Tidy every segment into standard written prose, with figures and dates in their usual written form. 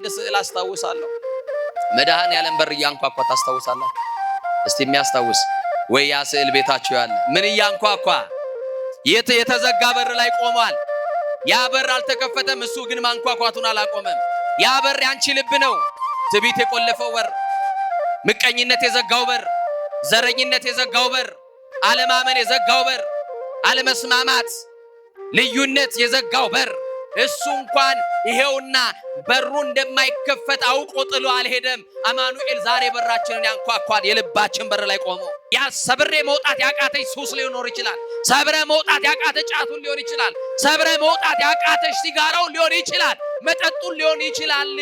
ስዕል አስታውሳለሁ። መድኃኔዓለም በር እያንኳኳ ታስታውሳላችሁ? እስቲ የሚያስታውስ ወይ ያ ስዕል ቤታችሁ ያለ ምን እያንኳኳ የተዘጋ በር ላይ ቆሟል። ያ በር አልተከፈተም፣ እሱ ግን ማንኳኳቱን አላቆመም። ያ በር ያንቺ ልብ ነው። ትዕቢት የቆለፈው በር፣ ምቀኝነት የዘጋው በር፣ ዘረኝነት የዘጋው በር፣ አለማመን የዘጋው በር፣ አለመስማማት ልዩነት የዘጋው በር እሱ እንኳን ይሄውና በሩ እንደማይከፈት አውቆ ጥሎ አልሄደም። አማኑኤል ዛሬ በራችንን ያንኳኳል። የልባችን በር ላይ ቆሞ ያ ሰብሬ መውጣት ያቃተሽ ሱስ ሊሆን ይችላል። ሰብረ መውጣት ያቃተሽ ጫቱን ሊሆን ይችላል። ሰብረ መውጣት ያቃተሽ ሲጋራውን ሊሆን ይችላል። መጠጡን ሊሆን ይችላል።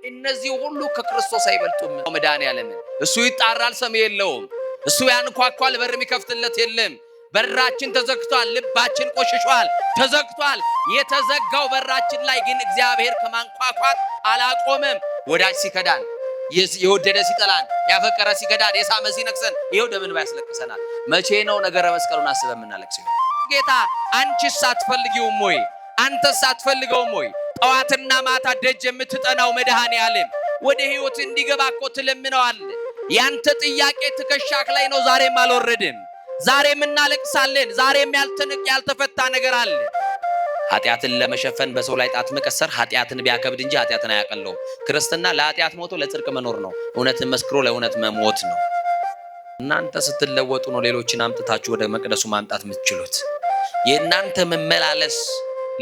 እነዚህ ሁሉ ከክርስቶስ አይበልጡም። መድኃኔዓለም እሱ ይጣራል፣ ሰሚ የለውም። እሱ ያንኳኳል፣ በር የሚከፍትለት የለም። በራችን ተዘግቷል። ልባችን ቆሽሿል፣ ተዘግቷል። የተዘጋው በራችን ላይ ግን እግዚአብሔር ከማንኳኳት አላቆመም። ወዳጅ ሲከዳን፣ የወደደ ሲጠላን፣ ያፈቀረ ሲከዳን፣ የሳመ ሲነክሰን ይሄው ደምን ያስለቅሰናል። መቼ ነው ነገረ መስቀሉን አስበን የምናለቅሰው? ጌታ አንቺስ አትፈልጊውም ወይ? አንተስ አትፈልገውም ወይ? ጠዋትና ማታ ደጅ የምትጠናው መድኃኔዓለም ወደ ህይወት እንዲገባ እኮ ትለምነዋለህ። ያንተ ጥያቄ ትከሻክ ላይ ነው። ዛሬም አልወረድም። ዛሬም እናለቅሳለን። ዛሬም ያልተፈታ ነገር አለ። ኃጢአትን ለመሸፈን በሰው ላይ ጣት መቀሰር ኃጢአትን ቢያከብድ እንጂ ኃጢአትን አያቀለው። ክርስትና ለኃጢአት ሞቶ ለጽድቅ መኖር ነው። እውነትን መስክሮ ለእውነት መሞት ነው። እናንተ ስትለወጡ ነው ሌሎችን አምጥታችሁ ወደ መቅደሱ ማምጣት የምትችሉት። የእናንተ መመላለስ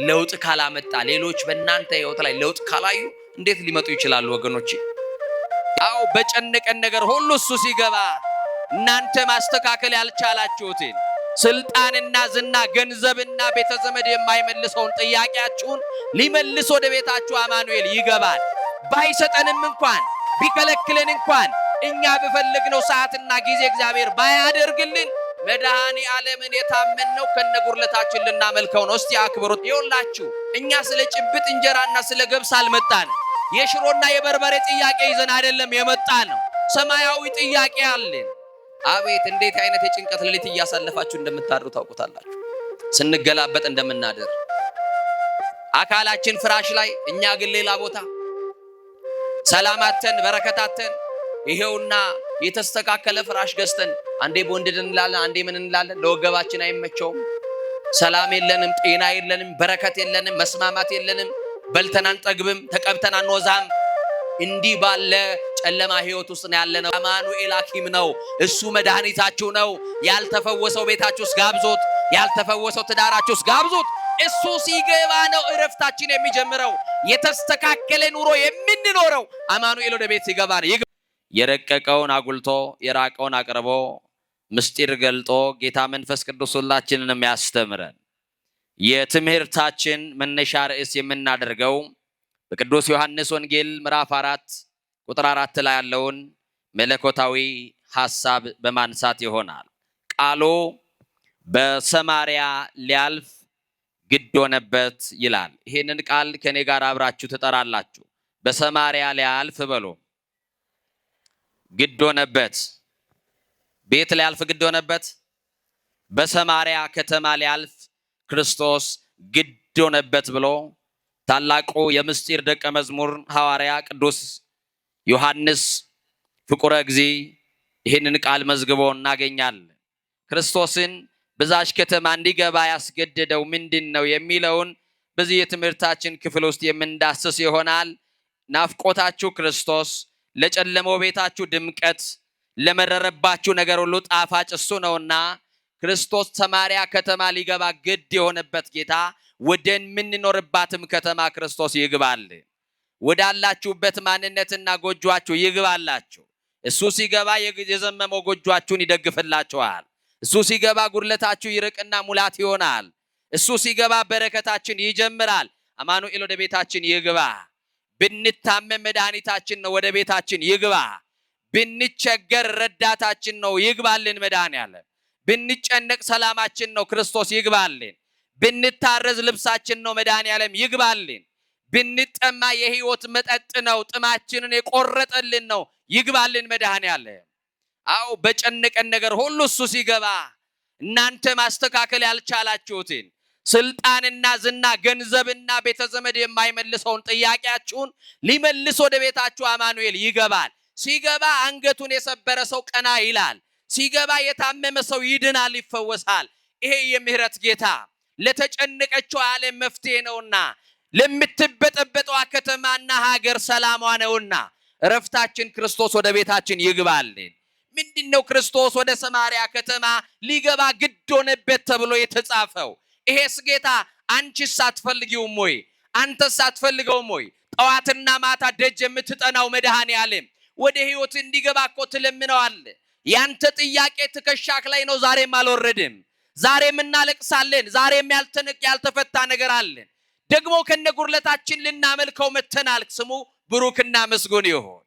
ለውጥ ካላመጣ፣ ሌሎች በእናንተ ህይወት ላይ ለውጥ ካላዩ እንዴት ሊመጡ ይችላሉ ወገኖቼ? አው በጨነቀን ነገር ሁሉ እሱ ሲገባ እናንተ ማስተካከል ያልቻላችሁትን ስልጣንና ዝና፣ ገንዘብና ቤተዘመድ የማይመልሰውን ጥያቄያችሁን ሊመልስ ወደ ቤታችሁ አማኑኤል ይገባል። ባይሰጠንም እንኳን ቢከለክለን እንኳን እኛ በፈለግነው ሰዓትና ጊዜ እግዚአብሔር ባያደርግልን መድኃኔዓለምን የታመንነው ከነጉርለታችን ልናመልከው ነው። እስቲ አክብሩት። ይኸውላችሁ እኛ ስለ ጭብጥ እንጀራና ስለ ገብስ አልመጣንም። የሽሮና የበርበሬ ጥያቄ ይዘን አይደለም የመጣነው። ሰማያዊ ጥያቄ አለን። አቤት እንዴት አይነት የጭንቀት ሌሊት እያሳለፋችሁ እንደምታድሩ ታውቁታላችሁ። ስንገላበጥ እንደምናደር አካላችን ፍራሽ ላይ፣ እኛ ግን ሌላ ቦታ ሰላማተን በረከታተን ይሄውና የተስተካከለ ፍራሽ ገዝተን አንዴ ቦንድድ እንላለን፣ አንዴ ምን እንላለን። ለወገባችን አይመቸውም። ሰላም የለንም፣ ጤና የለንም፣ በረከት የለንም፣ መስማማት የለንም። በልተን አንጠግብም፣ ተቀብተን አንወዛም። እንዲህ ባለ ጨለማ ህይወት ውስጥ ነው ያለነው። አማኑኤል ሐኪም ነው። እሱ መድኃኒታችሁ ነው። ያልተፈወሰው ቤታችሁ ውስጥ ጋብዙት። ያልተፈወሰው ትዳራችሁ ውስጥ ጋብዙት። እሱ ሲገባ ነው እረፍታችን የሚጀምረው። የተስተካከለ ኑሮ የምንኖረው አማኑኤል ወደ ቤት ሲገባ ነው። የረቀቀውን አጉልቶ የራቀውን አቅርቦ ምስጢር ገልጦ ጌታ መንፈስ ቅዱስ ሁላችንንም ያስተምረን። የትምህርታችን መነሻ ርዕስ የምናደርገው በቅዱስ ዮሐንስ ወንጌል ምዕራፍ 4 ቁጥር 4 ላይ ያለውን መለኮታዊ ሐሳብ በማንሳት ይሆናል። ቃሉ በሰማርያ ሊያልፍ ግድ ሆነበት ይላል። ይሄንን ቃል ከኔ ጋር አብራችሁ ትጠራላችሁ። በሰማርያ ሊያልፍ በሉ። ግድ ሆነበት። ቤት ሊያልፍ ግድ ሆነበት። በሰማርያ ከተማ ሊያልፍ ክርስቶስ ግድ ሆነበት ብሎ ታላቁ የምስጢር ደቀ መዝሙር ሐዋርያ ቅዱስ ዮሐንስ ፍቁረ እግዚእ ይህንን ቃል መዝግቦ እናገኛለን። ክርስቶስን በዛች ከተማ እንዲገባ ያስገደደው ምንድን ነው የሚለውን በዚህ የትምህርታችን ክፍል ውስጥ የምንዳስስ ይሆናል። ናፍቆታችሁ ክርስቶስ፣ ለጨለመው ቤታችሁ ድምቀት፣ ለመረረባችሁ ነገር ሁሉ ጣፋጭ እሱ ነውና ክርስቶስ ሰማርያ ከተማ ሊገባ ግድ የሆነበት ጌታ ወደን ምንኖርባትም ከተማ ክርስቶስ ይግባል። ወዳላችሁበት ማንነትና ጎጆአችሁ ይግባላችሁ። እሱ ሲገባ የዘመመው ጎጆአችሁን ይደግፍላችኋል። እሱ ሲገባ ጉድለታችሁ ይርቅና ሙላት ይሆናል። እሱ ሲገባ በረከታችን ይጀምራል። አማኑኤል ወደ ቤታችን ይግባ። ብንታመም መድኃኒታችን ነው፣ ወደ ቤታችን ይግባ። ብንቸገር ረዳታችን ነው፣ ይግባልን መድኃኔዓለም። ብንጨነቅ ሰላማችን ነው፣ ክርስቶስ ይግባልን። ብንታረዝ ልብሳችን ነው፣ መድኃኔዓለም ይግባልን። ብንጠማ የህይወት መጠጥ ነው፣ ጥማችንን የቆረጠልን ነው፣ ይግባልን መድኃኔዓለም። አው በጨነቀን ነገር ሁሉ እሱ ሲገባ እናንተ ማስተካከል ያልቻላችሁትን ስልጣንና ዝና ገንዘብና ቤተዘመድ የማይመልሰውን ጥያቄያችሁን ሊመልስ ወደ ቤታችሁ አማኑኤል ይገባል። ሲገባ አንገቱን የሰበረ ሰው ቀና ይላል። ሲገባ የታመመ ሰው ይድናል፣ ይፈወሳል። ይሄ የምህረት ጌታ ለተጨነቀችው ዓለም መፍትሄ ነውና ለምትበጠበጠው ከተማና ሀገር ሰላሟ ነውና እረፍታችን ክርስቶስ ወደ ቤታችን ይግባልን። ምንድነው ክርስቶስ ወደ ሰማርያ ከተማ ሊገባ ግድ ሆነበት ተብሎ የተጻፈው? ይሄስ ጌታ አንቺስ አትፈልጊውም ወይ? አንተስ አትፈልገውም ወይ? ጠዋትና ማታ ደጅ የምትጠናው መድኃኔዓለም ወደ ህይወት እንዲገባ እኮ ትለምነዋለህ። ያንተ ጥያቄ ትከሻክ ላይ ነው። ዛሬም አልወረድም። ዛሬም እናለቅሳለን። ዛሬም ያልተፈታ ነገር አለ። ደግሞ ከነጉርለታችን ልናመልከው መተናል። ስሙ ብሩክና መስጎን ይሁን።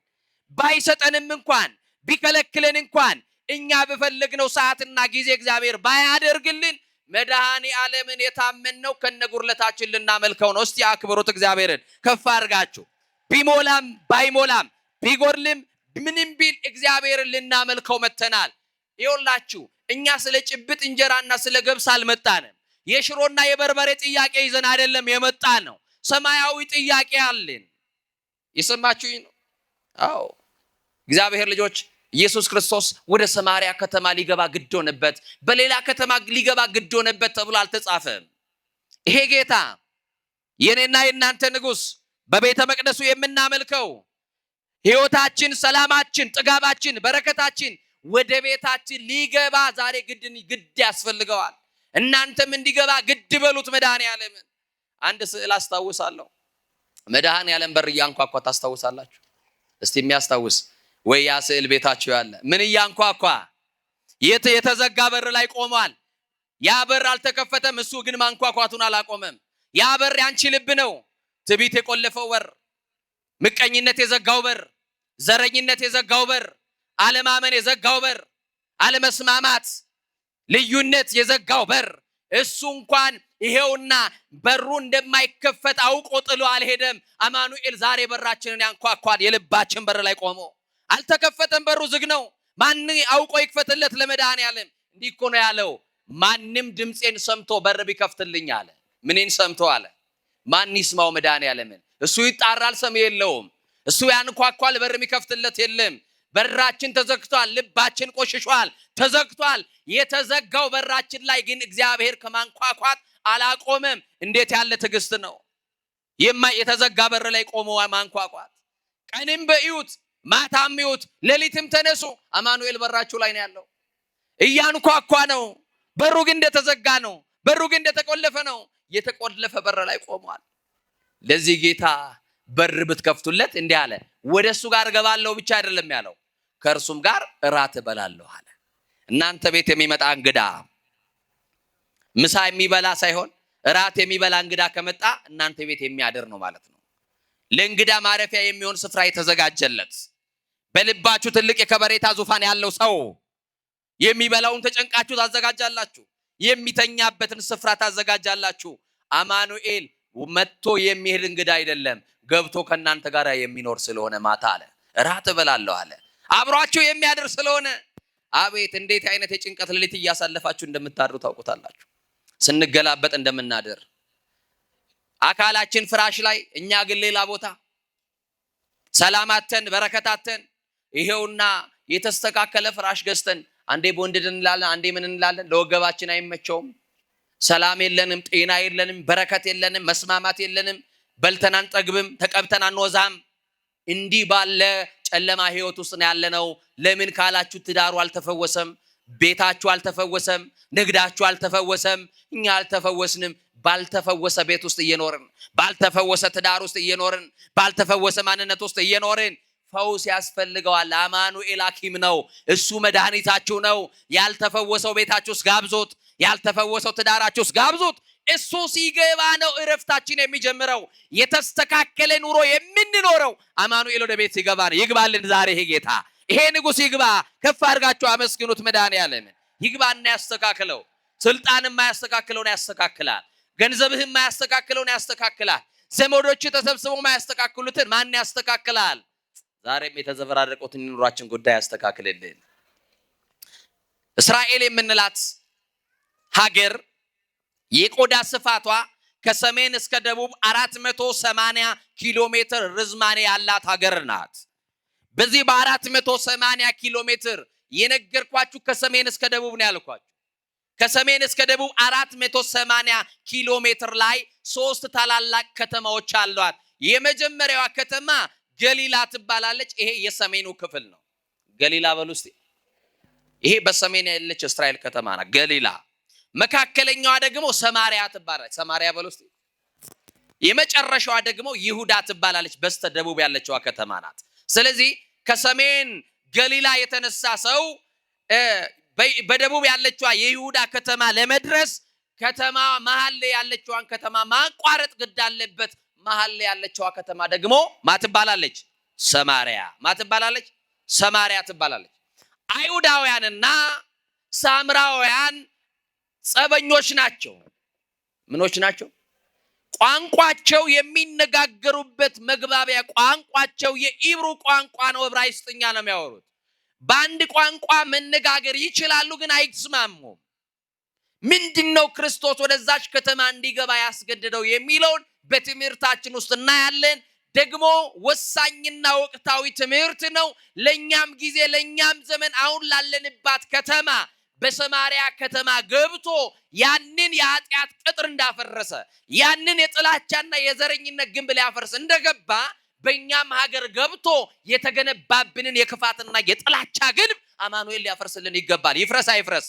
ባይሰጠንም እንኳን ቢከለክለን እንኳን እኛ በፈለግነው ሰዓትና ጊዜ እግዚአብሔር ባያደርግልን መድኃኔዓለምን የታመንነው ከነጉርለታችን ልናመልከው ነው። እስቲ አክብሩት እግዚአብሔርን ከፍ አድርጋችሁ። ቢሞላም ባይሞላም ቢጎርልም ምንም ቢል እግዚአብሔርን ልናመልከው መተናል። ይኸውላችሁ እኛ ስለ ጭብጥ እንጀራና ስለ ገብስ አልመጣንም። የሽሮና የበርበሬ ጥያቄ ይዘን አይደለም የመጣ ነው። ሰማያዊ ጥያቄ አለን። ይሰማችሁኝ ነው? አዎ እግዚአብሔር ልጆች ኢየሱስ ክርስቶስ ወደ ሰማርያ ከተማ ሊገባ ግድ ሆነበት። በሌላ ከተማ ሊገባ ግድ ሆነበት ተብሎ አልተጻፈም። ይሄ ጌታ የኔና የናንተ ንጉስ በቤተ መቅደሱ የምናመልከው ሕይወታችን፣ ሰላማችን፣ ጥጋባችን፣ በረከታችን ወደ ቤታችን ሊገባ ዛሬ ግድ ያስፈልገዋል። እናንተም እንዲገባ ግድ በሉት መድኃኔዓለምን። አንድ ስዕል አስታውሳለሁ። መድኃኔዓለም በር እያንኳኳ ታስታውሳላችሁ? እስቲ የሚያስታውስ ወይ ያ ስዕል ቤታችሁ ያለ ምን እያንኳኳ? የተዘጋ በር ላይ ቆሟል። ያ በር አልተከፈተም። እሱ ግን ማንኳኳቱን አላቆመም። ያ በር ያንቺ ልብ ነው። ትዕቢት የቆለፈው በር፣ ምቀኝነት የዘጋው በር፣ ዘረኝነት የዘጋው በር፣ አለማመን የዘጋው በር፣ አለመስማማት፣ ልዩነት የዘጋው በር እሱ እንኳን ይሄውና በሩ እንደማይከፈት አውቆ ጥሎ አልሄደም። አማኑኤል ዛሬ በራችንን ያንኳኳል። የልባችን በር ላይ ቆሞ አልተከፈተም። በሩ ዝግ ነው። ማን አውቆ ይክፈትለት ለመድኃኔዓለም? እንዲህ እኮ ነው ያለው። ማንም ድምጼን ሰምቶ በር ቢከፍትልኝ አለ። ምንን ሰምቶ አለ? ማን ይስማው መድኃኔዓለምን? እሱ ይጣራል፣ ሰሚ የለውም። እሱ ያንኳኳል፣ በር የሚከፍትለት የለም። በራችን ተዘግቷል። ልባችን ቆሽሿል፣ ተዘግቷል። የተዘጋው በራችን ላይ ግን እግዚአብሔር ከማንኳኳት አላቆመም። እንዴት ያለ ትዕግስት ነው! የተዘጋ በር ላይ ቆሞ ማንኳኳት። ቀንም በእዩት፣ ማታም እዩት፣ ሌሊትም ተነሱ። አማኑኤል በራችሁ ላይ ነው ያለው። እያንኳኳ ነው። በሩ ግን እንደተዘጋ ነው። በሩ ግን እንደተቆለፈ ነው። የተቆለፈ በር ላይ ቆሟል። ለዚህ ጌታ በር ብትከፍቱለት እንዲህ አለ፣ ወደሱ ጋር እገባለሁ ብቻ አይደለም ያለው፣ ከእርሱም ጋር እራት እበላለሁ አለ። እናንተ ቤት የሚመጣ እንግዳ ምሳ የሚበላ ሳይሆን እራት የሚበላ እንግዳ ከመጣ እናንተ ቤት የሚያድር ነው ማለት ነው። ለእንግዳ ማረፊያ የሚሆን ስፍራ የተዘጋጀለት፣ በልባችሁ ትልቅ የከበሬታ ዙፋን ያለው ሰው የሚበላውን ተጨንቃችሁ ታዘጋጃላችሁ፣ የሚተኛበትን ስፍራ ታዘጋጃላችሁ። አማኑኤል መጥቶ የሚሄድ እንግዳ አይደለም፣ ገብቶ ከእናንተ ጋር የሚኖር ስለሆነ ማታ አለ እራት እበላለሁ አለ። አብሯችሁ የሚያድር ስለሆነ አቤት እንዴት አይነት የጭንቀት ሌሊት እያሳለፋችሁ እንደምታድሩ ታውቁታላችሁ። ስንገላበጥ እንደምናድር አካላችን ፍራሽ ላይ፣ እኛ ግን ሌላ ቦታ ሰላማተን በረከታተን ይሄውና የተስተካከለ ፍራሽ ገዝተን አንዴ ቦንድድ እንላለን፣ አንዴ ምን እንላለን። ለወገባችን አይመቸውም። ሰላም የለንም፣ ጤና የለንም፣ በረከት የለንም፣ መስማማት የለንም። በልተን አንጠግብም፣ ተቀብተን አንወዛም። እንዲህ ባለ ጨለማ ህይወት ውስጥ ነው ያለነው። ለምን ካላችሁ ትዳሩ አልተፈወሰም፣ ቤታችሁ አልተፈወሰም፣ ንግዳችሁ አልተፈወሰም። እኛ አልተፈወስንም። ባልተፈወሰ ቤት ውስጥ እየኖርን፣ ባልተፈወሰ ትዳር ውስጥ እየኖርን፣ ባልተፈወሰ ማንነት ውስጥ እየኖርን ፈውስ ያስፈልገዋል። አማኑኤል ሐኪም ነው። እሱ መድኃኒታችሁ ነው። ያልተፈወሰው ቤታችሁ ውስጥ ጋብዞት፣ ያልተፈወሰው ትዳራችሁ ውስጥ ጋብዞት። እሱ ሲገባ ነው እረፍታችን የሚጀምረው። የተስተካከለ ኑሮ የምንኖረው አማኑኤል ወደ ቤት ሲገባ ነው። ይግባልን ዛሬ ይሄ ጌታ፣ ይሄ ንጉስ ይግባ። ከፍ አድርጋችሁ አመስግኑት መድኃኔዓለምን። ይግባና ያስተካክለው። ስልጣን የማያስተካክለውን ያስተካክላል። ገንዘብህ የማያስተካክለውን ያስተካክላል። ዘመዶች ተሰብስበው የማያስተካክሉትን ማን ያስተካክላል? ዛሬም የተዘበራረቁትን ኑሯችን ጉዳይ ያስተካክልልን። እስራኤል የምንላት ሀገር የቆዳ ስፋቷ ከሰሜን እስከ ደቡብ 480 ኪሎ ሜትር ርዝማኔ ያላት ሀገር ናት። በዚህ በ480 ኪሎ ሜትር የነገርኳችሁ ከሰሜን እስከ ደቡብ ነው ያልኳችሁ። ከሰሜን እስከ ደቡብ 480 ኪሎ ሜትር ላይ 3 ታላላቅ ከተማዎች አሏት። የመጀመሪያዋ ከተማ ገሊላ ትባላለች። ይሄ የሰሜኑ ክፍል ነው። ገሊላ በሉ እስቲ። ይሄ በሰሜን ያለች እስራኤል ከተማ ናት ገሊላ። መካከለኛዋ ደግሞ ሰማሪያ ትባላለች። ሰማሪያ በሉ እስቲ። የመጨረሻዋ ደግሞ ይሁዳ ትባላለች። በስተ ደቡብ ያለችዋ ከተማ ናት። ስለዚህ ከሰሜን ገሊላ የተነሳ ሰው በደቡብ ያለችዋ የይሁዳ ከተማ ለመድረስ ከተማ መሃል ላይ ያለችዋን ከተማ ማቋረጥ ግድ አለበት። መሃል ላይ ያለችዋ ከተማ ደግሞ ማትባላለች ሰማሪያ። ማትባላለች ሰማሪያ ትባላለች። አይሁዳውያንና ሳምራውያን ጸበኞች ናቸው። ምኖች ናቸው? ቋንቋቸው የሚነጋገሩበት መግባቢያ ቋንቋቸው የኢብሩ ቋንቋ ነው። ዕብራይስጥኛ ነው የሚያወሩት። በአንድ ቋንቋ መነጋገር ይችላሉ፣ ግን አይስማሙም። ምንድነው ክርስቶስ ወደዛች ከተማ እንዲገባ ያስገደደው የሚለውን በትምህርታችን ውስጥ እናያለን። ደግሞ ወሳኝና ወቅታዊ ትምህርት ነው። ለኛም ጊዜ ለኛም ዘመን አሁን ላለንባት ከተማ በሰማሪያ ከተማ ገብቶ ያንን የኃጢአት ቅጥር እንዳፈረሰ ያንን የጥላቻና የዘረኝነት ግንብ ሊያፈርስ እንደገባ በእኛም ሀገር ገብቶ የተገነባብንን የክፋትና የጥላቻ ግንብ አማኑኤል ሊያፈርስልን ይገባል። ይፍረስ አይፍረስ?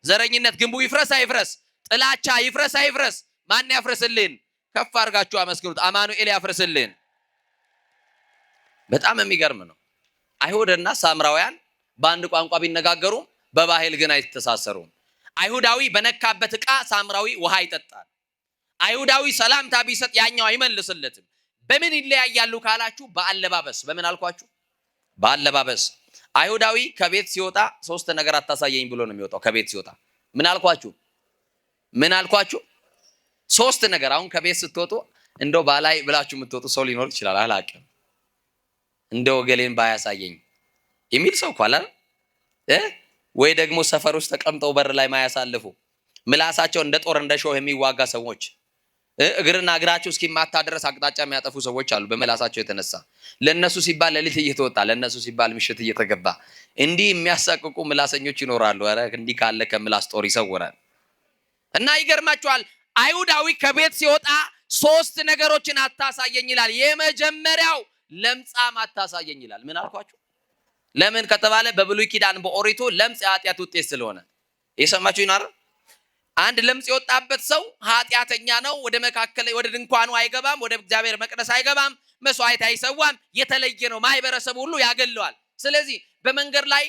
ዘረኝነት ግንቡ ይፍረስ አይፍረስ? ጥላቻ ይፍረስ አይፍረስ? ማን ያፍርስልን? ከፍ አድርጋችሁ አመስግኑት። አማኑኤል ያፍርስልን። በጣም የሚገርም ነው። አይሁድና ሳምራውያን በአንድ ቋንቋ ቢነጋገሩም በባህል ግን አይተሳሰሩም። አይሁዳዊ በነካበት ዕቃ ሳምራዊ ውሃ ይጠጣል። አይሁዳዊ ሰላምታ ቢሰጥ ያኛው አይመልስለትም። በምን ይለያያሉ ካላችሁ በአለባበስ። በምን አልኳችሁ? በአለባበስ። አይሁዳዊ ከቤት ሲወጣ 3 ነገር አታሳየኝ ብሎ ነው የሚወጣው። ከቤት ሲወጣ ምን አልኳችሁ? ምን አልኳችሁ? 3 ነገር። አሁን ከቤት ስትወጡ እንደው ባላይ ብላችሁ የምትወጡ ሰው ሊኖር ይችላል። አላውቅም። እንደው ገሌን ባያሳየኝ የሚል ሰው እኮ አለ። ወይ ደግሞ ሰፈር ውስጥ ተቀምጠው በር ላይ ማያሳልፉ ምላሳቸው እንደ ጦር እንደ ሾህ የሚዋጋ ሰዎች፣ እግርና እግራቸው እስኪማታ ድረስ አቅጣጫ የሚያጠፉ ሰዎች አሉ በምላሳቸው የተነሳ። ለነሱ ሲባል ሌሊት እየተወጣ ለነሱ ሲባል ምሽት እየተገባ እንዲህ የሚያሳቅቁ ምላሰኞች ይኖራሉ። ኧረ እንዲህ ካለ ከምላስ ጦር ይሰውራል። እና ይገርማችኋል፣ አይሁዳዊ ከቤት ሲወጣ 3 ነገሮችን አታሳየኝ ይላል። የመጀመሪያው ለምጻም አታሳየኝ ይላል። ምን አልኳችሁ? ለምን ከተባለ በብሉይ ኪዳን በኦሪቱ ለምጽ የኃጢአት ውጤት ስለሆነ የሰማችሁ ይናር። አንድ ለምጽ የወጣበት ሰው ኃጢአተኛ ነው። ወደ ድንኳኑ አይገባም፣ ወደ እግዚአብሔር መቅደስ አይገባም፣ መስዋዕት አይሰዋም፣ የተለየ ነው። ማህበረሰቡ ሁሉ ያገለዋል። ስለዚህ በመንገድ ላይ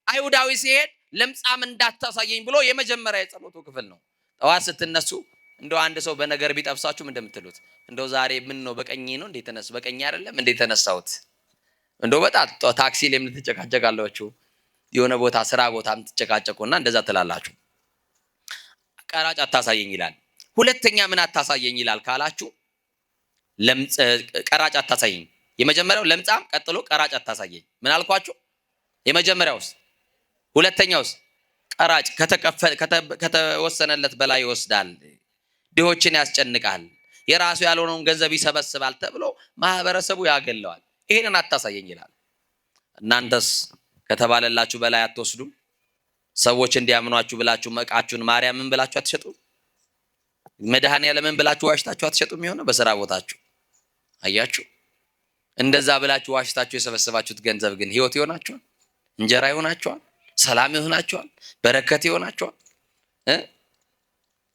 አይሁዳዊ ሲሄድ ለምጻም እንዳታሳየኝ ብሎ የመጀመሪያ የጸሎቱ ክፍል ነው። ጠዋት ስትነሱ እንደው አንድ ሰው በነገር ቢጠብሳችሁ እንደምትሉት እንደው ዛሬ ምን ነው በቀኝ ነው እንዴ ተነስ? በቀኝ አይደለም እንዴ ተነሳሁት? እንደው በጣም ታክሲ ላይ የምትጨቃጨቃላችሁ፣ የሆነ ቦታ ስራ ቦታ የምትጨቃጨቁና እንደዛ ትላላችሁ። ቀራጭ አታሳየኝ ይላል። ሁለተኛ ምን አታሳየኝ ይላል ካላችሁ ቀራጭ አታሳየኝ። የመጀመሪያው ለምጻም፣ ቀጥሎ ቀራጭ አታሳየኝ። ምን አልኳችሁ? የመጀመሪያውስ? ሁለተኛውስ? ቀራጭ ከተወሰነለት በላይ ይወስዳል፣ ድሆችን ያስጨንቃል፣ የራሱ ያልሆነውን ገንዘብ ይሰበስባል ተብሎ ማህበረሰቡ ያገለዋል። ይሄንን አታሳየኝ ይላል። እናንተስ ከተባለላችሁ በላይ አትወስዱም? ሰዎች እንዲያምኗችሁ ብላችሁ መቃችሁን ማርያምን ብላችሁ አትሸጡም? መድኃኔዓለምን ብላችሁ ዋሽታችሁ አትሸጡም? የሆነ በስራ ቦታችሁ አያችሁ፣ እንደዛ ብላችሁ ዋሽታችሁ የሰበሰባችሁት ገንዘብ ግን ህይወት ይሆናችኋል፣ እንጀራ ይሆናችኋል፣ ሰላም ይሆናችኋል፣ በረከት ይሆናችኋል።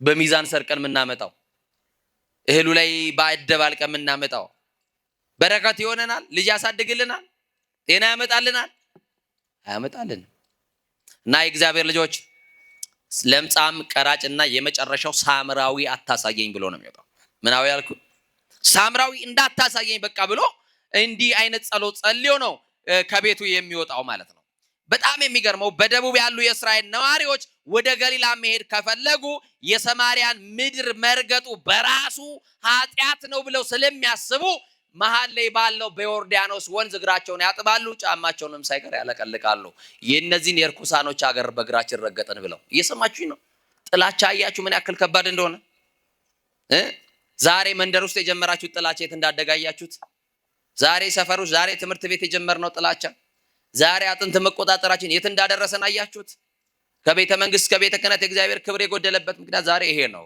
በሚዛን ሰርቀን የምናመጣው እህሉ ላይ ባደባልቀን የምናመጣው በረከት ይሆነናል? ልጅ ያሳድግልናል? ጤና ያመጣልናል? አያመጣልንም። እና የእግዚአብሔር ልጆች ለምጻም፣ ቀራጭና የመጨረሻው ሳምራዊ አታሳየኝ ብሎ ነው የሚወጣው። ምናዊ ያልኩ ሳምራዊ እንዳታሳየኝ በቃ ብሎ እንዲህ አይነት ጸሎት ጸልዮ ነው ከቤቱ የሚወጣው ማለት ነው። በጣም የሚገርመው በደቡብ ያሉ የእስራኤል ነዋሪዎች ወደ ገሊላ መሄድ ከፈለጉ የሰማርያን ምድር መርገጡ በራሱ ኃጢአት ነው ብለው ስለሚያስቡ መሃል ላይ ባለው በዮርዳኖስ ወንዝ እግራቸውን ያጥባሉ፣ ጫማቸውንም ሳይቀር ያለቀልቃሉ። የእነዚህን የርኩሳኖች ሀገር በእግራችን ረገጠን ብለው። እየሰማችሁኝ ነው? ጥላቻ አያችሁ ምን ያክል ከባድ እንደሆነ። ዛሬ መንደር ውስጥ የጀመራችሁት ጥላቻ የት እንዳደገ አያችሁት? ዛሬ ሰፈር ውስጥ፣ ዛሬ ትምህርት ቤት የጀመርነው ጥላቻ፣ ዛሬ አጥንት መቆጣጠራችን የት እንዳደረሰን አያችሁት? ከቤተ መንግስት ከቤተ ክህነት የእግዚአብሔር ክብር የጎደለበት ምክንያት ዛሬ ይሄ ነው።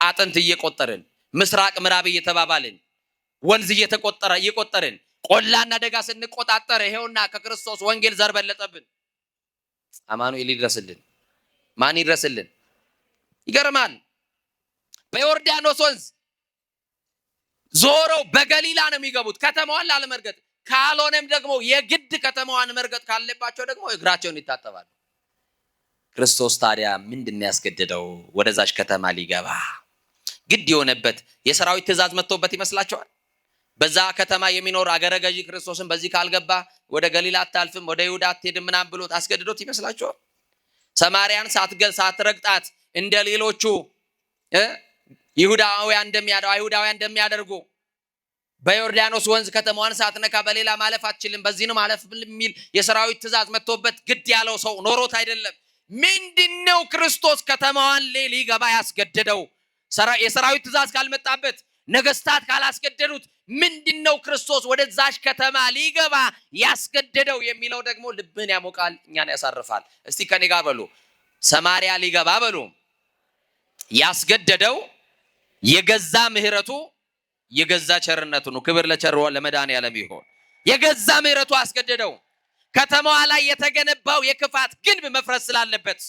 አጥንት እየቆጠርን ምስራቅ ምዕራብ እየተባባልን ወንዝ እየቆጠርን ቆላና ደጋ ስንቆጣጠር ይሄውና ከክርስቶስ ወንጌል ዘር በለጠብን። አማኑኤል ይድረስልን። ማን ይድረስልን? ይገርማል። በዮርዳኖስ ወንዝ ዞረው በገሊላ ነው የሚገቡት ከተማዋን ላለመርገጥ። ካልሆነም ደግሞ የግድ ከተማዋን መርገጥ ካለባቸው ደግሞ እግራቸውን ይታጠባሉ። ክርስቶስ ታዲያ ምንድን ያስገደደው ወደዛች ከተማ ሊገባ ግድ የሆነበት? የሰራዊት ትእዛዝ መጥቶበት ይመስላችኋል? በዛ ከተማ የሚኖር አገረ ገዢ ክርስቶስን በዚህ ካልገባ ወደ ገሊላ አታልፍም፣ ወደ ይሁዳ አትሄድም ምናምን ብሎት አስገድዶት ይመስላችኋል? ሰማርያን ሳትረግጣት እንደ ሌሎቹ አይሁዳውያን እንደሚያደርጉ በዮርዳኖስ ወንዝ ከተማዋን ሳትነካ በሌላ ማለፍ አትችልም፣ በዚህ ነው ማለፍ የሚል የሰራዊት ትእዛዝ መጥቶበት ግድ ያለው ሰው ኖሮት አይደለም። ምንድነው ክርስቶስ ከተማዋን ሊገባ ያስገደደው? የሰራዊት ትእዛዝ ካልመጣበት፣ ነገስታት ካላስገደዱት ምንድነው ክርስቶስ ወደዛች ከተማ ሊገባ ያስገደደው የሚለው ደግሞ ልብን ያሞቃል፣ እኛን ያሳርፋል። እስቲ ከኔ ጋር በሉ፣ ሰማርያ ሊገባ በሉ። ያስገደደው የገዛ ምህረቱ የገዛ ቸርነቱ ነው። ክብር ለመድኃኔዓለም ይሁን። የገዛ ምህረቱ አስገደደው። ከተማዋ ላይ የተገነባው የክፋት ግንብ መፍረስ ስላለበት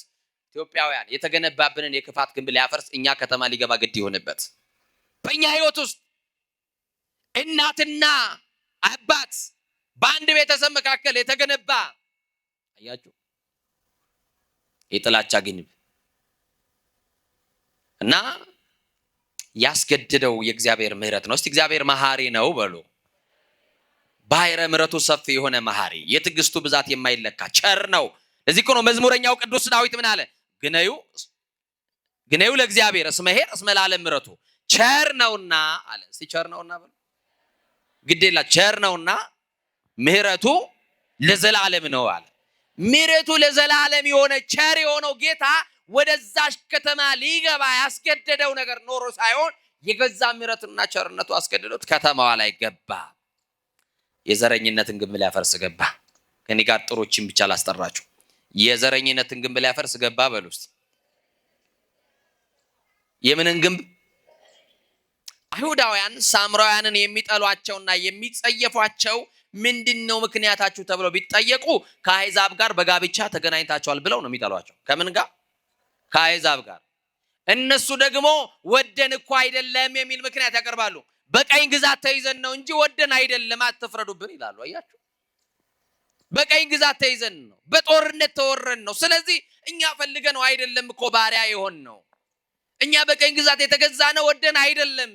ኢትዮጵያውያን የተገነባብንን የክፋት ግንብ ሊያፈርስ እኛ ከተማ ሊገባ ግድ ይሆንበት። በእኛ ህይወት ውስጥ እናትና አባት በአንድ ቤተሰብ መካከል የተገነባ አያችሁ የጥላቻ ግንብ እና ያስገድደው የእግዚአብሔር ምህረት ነው። እስቲ እግዚአብሔር መሐሪ ነው በሉ። ባሕረ ምህረቱ ሰፊ የሆነ መሐሪ፣ የትዕግስቱ ብዛት የማይለካ ቸር ነው። ለዚህ እኮ ነው መዝሙረኛው ቅዱስ ዳዊት ምን አለ? ግነዩ ለእግዚአብሔር እስመ ኄር እስመ ለዓለም ምህረቱ ቸር ነውና አለ። እስቲ ቸር ነውና በሉ። ግዴላ ቸር ነውና ምህረቱ ለዘላለም ነው አለ። ምህረቱ ለዘላለም የሆነ ቸር የሆነው ጌታ ወደዛሽ ከተማ ሊገባ ያስገደደው ነገር ኖሮ ሳይሆን የገዛ ምህረቱና ቸርነቱ አስገድዶት ከተማዋ ላይ ገባ። የዘረኝነትን ግንብ ሊያፈርስ ገባ። ከኔ ጋር ጥሮችን ብቻ ላስጠራችሁ። የዘረኝነትን ግንብ ሊያፈርስ ገባ በሉ እስቲ። የምንን ግንብ? አይሁዳውያን ሳምራውያንን የሚጠሏቸውና የሚጸየፏቸው ምንድነው ምክንያታችሁ ተብለው ቢጠየቁ ከአሕዛብ ጋር በጋብቻ ተገናኝታቸዋል ብለው ነው የሚጠሏቸው። ከምን ጋር? ከአሕዛብ ጋር። እነሱ ደግሞ ወደን እኮ አይደለም የሚል ምክንያት ያቀርባሉ። በቀኝ ግዛት ተይዘን ነው እንጂ ወደን አይደለም አትፍረዱብን ይላሉ። አያችሁ፣ በቀኝ ግዛት ተይዘን ነው፣ በጦርነት ተወረን ነው። ስለዚህ እኛ ፈልገን ነው አይደለም እኮ ባሪያ የሆን ነው። እኛ በቀኝ ግዛት የተገዛ ነው፣ ወደን አይደለም፣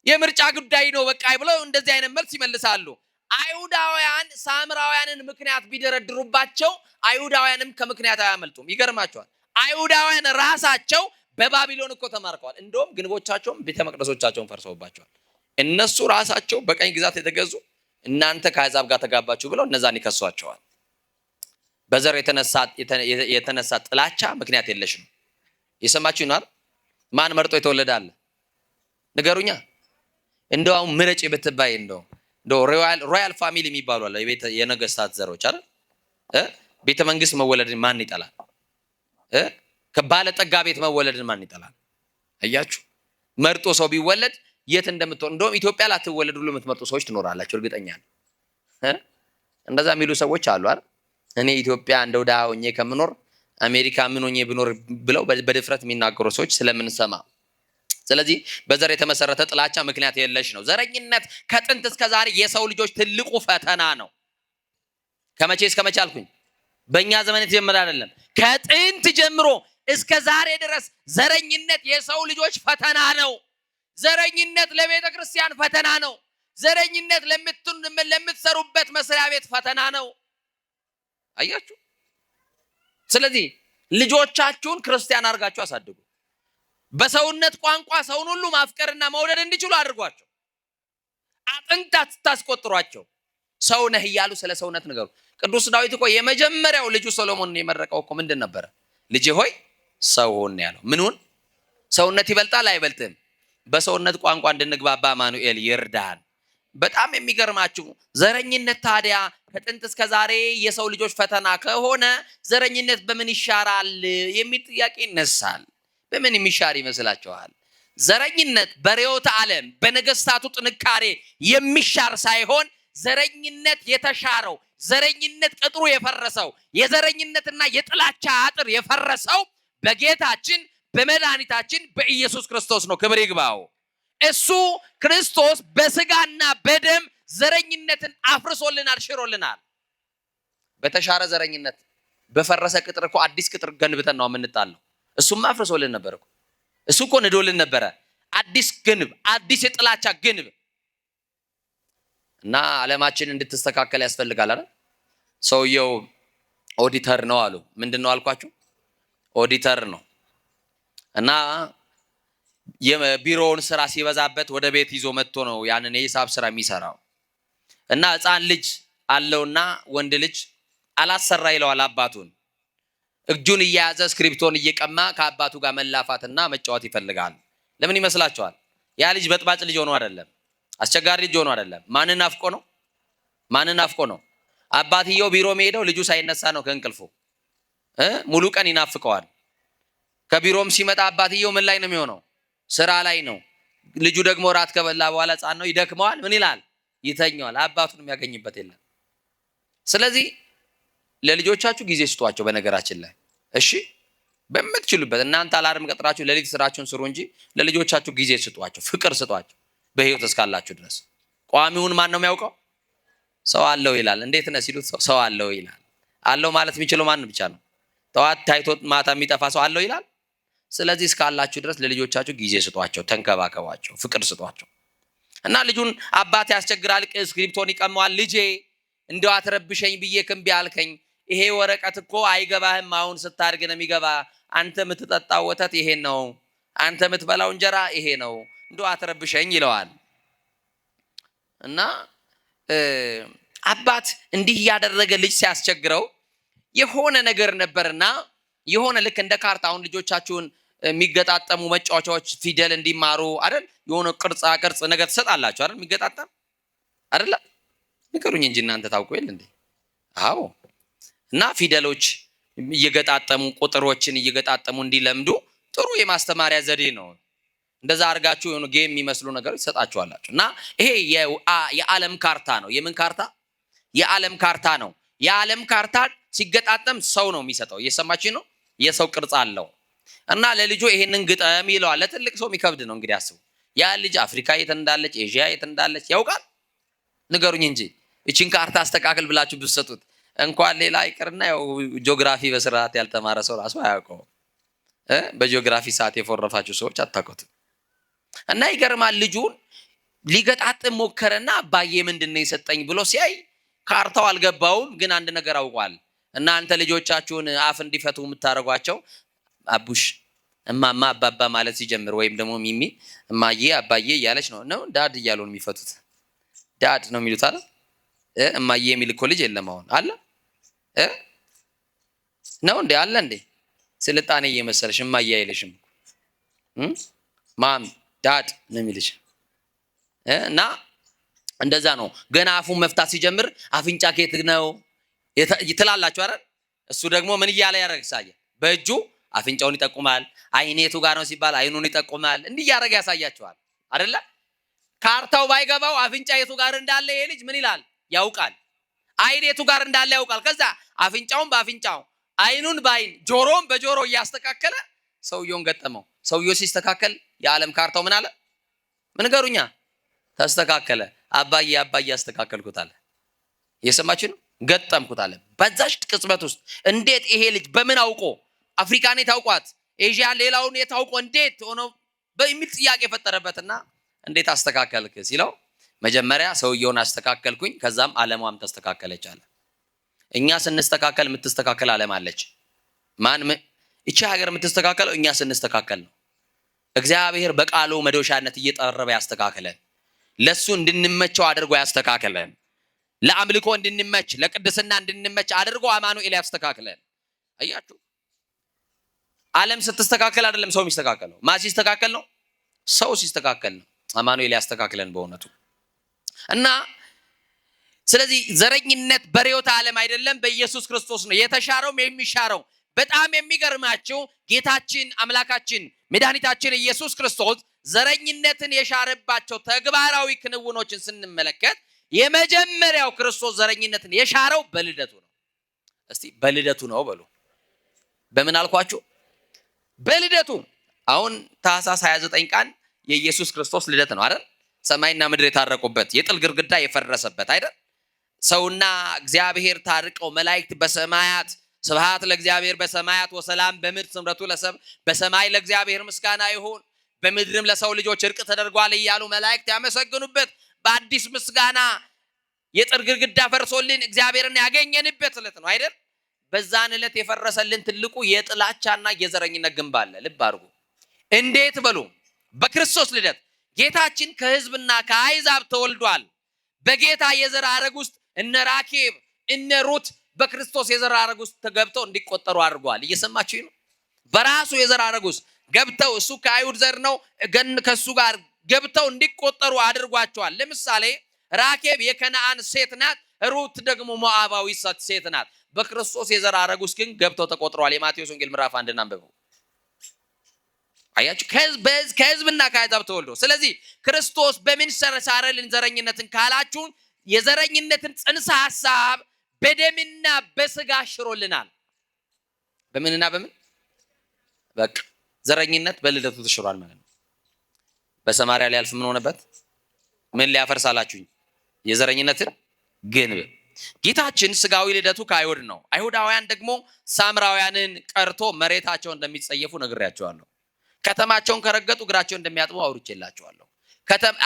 የምርጫ ጉዳይ ነው በቃ ብለው እንደዚህ አይነት መልስ ይመልሳሉ። አይሁዳውያን ሳምራውያንን ምክንያት ቢደረድሩባቸው አይሁዳውያንም ከምክንያት አያመልጡም። ይገርማቸዋል። አይሁዳውያን ራሳቸው በባቢሎን እኮ ተማርከዋል። እንደውም ግንቦቻቸውም ቤተ መቅደሶቻቸውን ፈርሰውባቸዋል። እነሱ ራሳቸው በቀኝ ግዛት የተገዙ እናንተ ከአሕዛብ ጋር ተጋባችሁ ብለው እነዛን ይከሷቸዋል። በዘር የተነሳ ጥላቻ ምክንያት የለሽ ነው። የሰማችሁ ይናል። ማን መርጦ የተወለደ አለ? ንገሩኛ። እንደው አሁን ምረጭ ብትባይ እንደው ሮያል ፋሚሊ የሚባሉ አለ፣ የነገስታት ዘሮች አይደል? ቤተ መንግስት መወለድን ማን ይጠላል? ከባለጠጋ ቤት መወለድን ማን ይጠላል? አያችሁ፣ መርጦ ሰው ቢወለድ የት እንደምትሆን እንደውም ኢትዮጵያ ላትወለድ ሁሉ የምትመርጡ ሰዎች ትኖራላችሁ፣ እርግጠኛ ነኝ። እንደዛ የሚሉ ሰዎች አሉ አይደል? እኔ ኢትዮጵያ እንደው ደሃ ሆኜ ከምኖር አሜሪካ ምን ሆኜ ብኖር ብለው በድፍረት የሚናገሩ ሰዎች ስለምንሰማ፣ ስለዚህ በዘር የተመሰረተ ጥላቻ ምክንያት የለሽ ነው። ዘረኝነት ከጥንት እስከ ዛሬ የሰው ልጆች ትልቁ ፈተና ነው። ከመቼ እስከ መቼ አልኩኝ? በእኛ ዘመን የተጀመረ አይደለም። ከጥንት ጀምሮ እስከ ዛሬ ድረስ ዘረኝነት የሰው ልጆች ፈተና ነው። ዘረኝነት ለቤተ ክርስቲያን ፈተና ነው። ዘረኝነት ለምትሰሩበት መስሪያ ቤት ፈተና ነው። አያችሁ። ስለዚህ ልጆቻችሁን ክርስቲያን አድርጋችሁ አሳድጉ። በሰውነት ቋንቋ ሰውን ሁሉ ማፍቀርና መውደድ እንዲችሉ አድርጓቸው። አጥንት አታስቆጥሯቸው። ሰው ነህ እያሉ ስለ ሰውነት ንገሩ። ቅዱስ ዳዊት እኮ የመጀመሪያው ልጁ ሰሎሞንን የመረቀው እኮ ምንድን ነበረ? ልጄ ሆይ ሰው ሆን ያለው ምኑን? ሰውነት ይበልጣል አይበልጥም? በሰውነት ቋንቋ እንድንግባባ አማኑኤል ይርዳን። በጣም የሚገርማችሁ ዘረኝነት ታዲያ ከጥንት እስከ ዛሬ የሰው ልጆች ፈተና ከሆነ ዘረኝነት በምን ይሻራል የሚል ጥያቄ ይነሳል። በምን የሚሻር ይመስላችኋል? ዘረኝነት በርዕዮተ ዓለም በነገስታቱ ጥንካሬ የሚሻር ሳይሆን ዘረኝነት የተሻረው ዘረኝነት ቅጥሩ የፈረሰው የዘረኝነትና የጥላቻ አጥር የፈረሰው በጌታችን በመድኃኒታችን በኢየሱስ ክርስቶስ ነው። ክብር ይግባው። እሱ ክርስቶስ በስጋና በደም ዘረኝነትን አፍርሶልናል፣ ሽሮልናል። በተሻረ ዘረኝነት በፈረሰ ቅጥር እኮ አዲስ ቅጥር ገንብተን ነው የምንጣለው። እሱም አፍርሶልን ነበር እኮ። እሱ እኮ ንዶልን ነበረ። አዲስ ግንብ፣ አዲስ የጥላቻ ግንብ እና ዓለማችን እንድትስተካከል ያስፈልጋል አይደል? ሰውየው ኦዲተር ነው አሉ። ምንድነው አልኳችሁ? ኦዲተር ነው እና የቢሮውን ስራ ሲበዛበት ወደ ቤት ይዞ መጥቶ ነው ያንን የሂሳብ ስራ የሚሰራው። እና ሕፃን ልጅ አለውና ወንድ ልጅ አላሰራ ይለዋል አባቱን። እጁን እየያዘ ስክሪፕቶን እየቀማ ከአባቱ ጋር መላፋትና መጫወት ይፈልጋል። ለምን ይመስላችኋል? ያ ልጅ በጥባጭ ልጅ ሆኖ አይደለም፣ አስቸጋሪ ልጅ ሆኖ አይደለም። ማንን ናፍቆ ነው? ማንን ናፍቆ ነው? አባትየው ቢሮ መሄደው ልጁ ሳይነሳ ነው ከእንቅልፉ። ሙሉ ቀን ይናፍቀዋል። ከቢሮም ሲመጣ አባትየው ምን ላይ ነው የሚሆነው? ስራ ላይ ነው። ልጁ ደግሞ ራት ከበላ በኋላ ሕፃን ነው፣ ይደክመዋል። ምን ይላል? ይተኛዋል። አባቱን የሚያገኝበት የለም። ስለዚህ ለልጆቻችሁ ጊዜ ስጧቸው። በነገራችን ላይ እሺ፣ በምትችሉበት እናንተ አላርም ቀጥራችሁ ለሊት ስራችሁን ስሩ እንጂ ለልጆቻችሁ ጊዜ ስጧቸው፣ ፍቅር ስጧቸው። በህይወት እስካላችሁ ድረስ ቋሚውን ማን ነው የሚያውቀው? ሰው አለው ይላል። እንዴት ነህ ሲሉት ሰው አለው ይላል። አለው ማለት የሚችለው ማን ብቻ ነው? ጠዋት ታይቶ ማታ የሚጠፋ ሰው አለው ይላል። ስለዚህ እስካላችሁ ድረስ ለልጆቻችሁ ጊዜ ስጧቸው፣ ተንከባከቧቸው፣ ፍቅር ስጧቸው። እና ልጁን አባቴ ያስቸግራል፣ ስክሪፕቶን ይቀማዋል። ልጄ እንደው አትረብሸኝ ብዬ ክንቢ አልከኝ። ይሄ ወረቀት እኮ አይገባህም፣ አሁን ስታድግ ነው የሚገባ። አንተ የምትጠጣው ወተት ይሄ ነው፣ አንተ የምትበላው እንጀራ ይሄ ነው፣ እንደው አትረብሸኝ ይለዋል። እና አባት እንዲህ ያደረገ ልጅ ሲያስቸግረው የሆነ ነገር ነበርና የሆነ ልክ እንደ ካርታ አሁን ልጆቻችሁን የሚገጣጠሙ መጫወቻዎች ፊደል እንዲማሩ አይደል? የሆነ ቅርጻ ቅርጽ ነገር ትሰጣላችሁ አይደል? የሚገጣጠም አይደል? ንገሩኝ እንጂ እናንተ ታውቁ የለ እንዴ? አዎ። እና ፊደሎች እየገጣጠሙ ቁጥሮችን እየገጣጠሙ እንዲለምዱ ጥሩ የማስተማሪያ ዘዴ ነው። እንደዛ አድርጋችሁ የሆነ ጌም የሚመስሉ ነገሮች ትሰጣችኋላችሁ። እና ይሄ የዓለም ካርታ ነው። የምን ካርታ? የዓለም ካርታ ነው። የዓለም ካርታ ሲገጣጠም ሰው ነው የሚሰጠው። እየሰማችሁ ነው? የሰው ቅርጽ አለው። እና ለልጁ ይሄንን ግጠም ይለዋል። ለትልቅ ሰው የሚከብድ ነው እንግዲህ አስቡ። ያ ልጅ አፍሪካ የት እንዳለች ኤዥያ የት እንዳለች ያውቃል? ንገሩኝ እንጂ እቺን ካርታ አስተካክል ብላችሁ ብትሰጡት እንኳን ሌላ ይቅርና ያው ጂኦግራፊ በስርዓት ያልተማረ ሰው ራሱ አያውቀውም። በጂኦግራፊ ሰዓት የፎረፋችሁ ሰዎች አታውቁትም። እና ይገርማል። ልጁን ሊገጣጥም ሞከረና አባዬ ምንድን ነው የሰጠኝ ብሎ ሲያይ ካርታው አልገባውም፣ ግን አንድ ነገር አውቋል። እናንተ ልጆቻችሁን አፍ እንዲፈቱ የምታደርጓቸው አቡሽ እማማ አባባ ማለት ሲጀምር ወይም ደግሞ ሚሚ እማዬ አባዬ እያለች ነው ዳድ እያሉ ነው የሚፈቱት። ዳድ ነው የሚሉት አለ። እማዬ የሚል እኮ ልጅ የለም አሁን አለ ነው እንዴ? አለ እንዴ? ስልጣኔ እየመሰለሽ እማዬ አይልሽም። ማም ዳድ ነው የሚልሽ። እና እንደዛ ነው። ገና አፉን መፍታት ሲጀምር አፍንጫ ከየት ነው ትላላችሁ አይደል? እሱ ደግሞ ምን እያለ ያረግሳየ በእጁ አፍንጫውን ይጠቁማል። አይኔቱ ጋር ነው ሲባል አይኑን ይጠቁማል። እንዲህ ያረጋ ያሳያቸዋል አይደለ? ካርታው ባይገባው አፍንጫ የቱ ጋር እንዳለ ይሄ ልጅ ምን ይላል? ያውቃል። አይኔቱ ጋር እንዳለ ያውቃል። ከዛ አፍንጫውን በአፍንጫው አይኑን በአይን ጆሮውን በጆሮ እያስተካከለ ሰውየውን ገጠመው። ሰውየው ሲስተካከል የዓለም ካርታው ምን አለ? ምን ገሩኛ ተስተካከለ። አባዬ አባዬ አስተካከልኩት አለ። እየሰማችሁ ነው? ገጠምኩት አለ። በዛች ቅጽበት ውስጥ እንዴት ይሄ ልጅ በምን አውቆ አፍሪካን የታውቋት ኤዥያ ሌላውን የታውቆ እንዴት ሆኖ በሚል ጥያቄ ፈጠረበትና እንዴት አስተካከልክ ሲለው መጀመሪያ ሰውየውን አስተካከልኩኝ፣ ከዛም ዓለሟም ተስተካከለች አለ። እኛ ስንስተካከል የምትስተካከል ዓለም አለች። ማን እቺ ሀገር የምትስተካከለው እኛ ስንስተካከል ነው። እግዚአብሔር በቃሉ መዶሻነት እየጠረበ ያስተካከለን። ለሱ እንድንመቸው አድርጎ ያስተካከለን። ለአምልኮ እንድንመች ለቅድስና እንድንመች አድርጎ አማኑኤል ያስተካከለን። አያችሁ ዓለም ስትስተካከል አይደለም ሰው የሚስተካከለው። ማን ሲስተካከል ነው? ሰው ሲስተካከል ነው። አማኑኤል ያስተካክለን በእውነቱ። እና ስለዚህ ዘረኝነት በርዕዮተ ዓለም አይደለም፣ በኢየሱስ ክርስቶስ ነው የተሻረው የሚሻረው። በጣም የሚገርማችሁ ጌታችን አምላካችን መድኃኒታችን ኢየሱስ ክርስቶስ ዘረኝነትን የሻረባቸው ተግባራዊ ክንውኖችን ስንመለከት የመጀመሪያው ክርስቶስ ዘረኝነትን የሻረው በልደቱ ነው። እስቲ በልደቱ ነው በሉ። በምን አልኳችሁ? በልደቱ። አሁን ታኅሳስ 29 ቀን የኢየሱስ ክርስቶስ ልደት ነው አይደል? ሰማይና ምድር የታረቁበት የጥል ግድግዳ የፈረሰበት አይደል? ሰውና እግዚአብሔር ታርቀው መላእክት በሰማያት ስብሐት ለእግዚአብሔር በሰማያት ወሰላም በምድር ስምረቱ ለሰብ በሰማይ ለእግዚአብሔር ምስጋና ይሁን በምድርም ለሰው ልጆች እርቅ ተደርጓል እያሉ መላእክት ያመሰግኑበት በአዲስ ምስጋና የጥል ግድግዳ ፈርሶልን እግዚአብሔርን ያገኘንበት ዕለት ነው አይደል? በዛን ዕለት የፈረሰልን ትልቁ የጥላቻና የዘረኝነት ግንብ አለ። ልብ አድርጉ። እንዴት በሉ? በክርስቶስ ልደት ጌታችን ከሕዝብና ከአሕዛብ ተወልዷል። በጌታ የዘር ሐረግ ውስጥ እነ ራኬብ እነ ሩት በክርስቶስ የዘር ሐረግ ውስጥ ተገብተው እንዲቆጠሩ አድርጓል። እየሰማችሁ ነው? በራሱ የዘር ሐረግ ውስጥ ገብተው እሱ ከአይሁድ ዘር ነው ከሱ ጋር ገብተው እንዲቆጠሩ አድርጓቸዋል። ለምሳሌ ራኬብ የከነዓን ሴት ናት፣ ሩት ደግሞ ሞዓባዊ ሴት ናት። በክርስቶስ የዘር ሐረግ ውስጥ ግን ገብተው ተቆጥረዋል። የማቴዎስ ወንጌል ምዕራፍ 1 አንብቡ። አያችሁ? ከሕዝብና ከአሕዛብ ተወልዶ። ስለዚህ ክርስቶስ በምን ሻረልን ዘረኝነትን ካላችሁ የዘረኝነትን ጽንሰ ሐሳብ በደምና በስጋ ሽሮልናል። በምንና በምን? በቃ ዘረኝነት በልደቱ ተሽሯል ማለት ነው። በሰማርያ ሊያልፍ ምን ሆነበት? ምን ሊያፈርሳላችሁኝ? የዘረኝነትን ግንብ። ጌታችን ስጋዊ ልደቱ ከአይሁድ ነው። አይሁዳውያን ደግሞ ሳምራውያንን ቀርቶ መሬታቸውን እንደሚጸየፉ ነግሬያቸዋለሁ። ከተማቸውን ከረገጡ እግራቸውን እንደሚያጥቡ አውርቼላቸዋለሁ።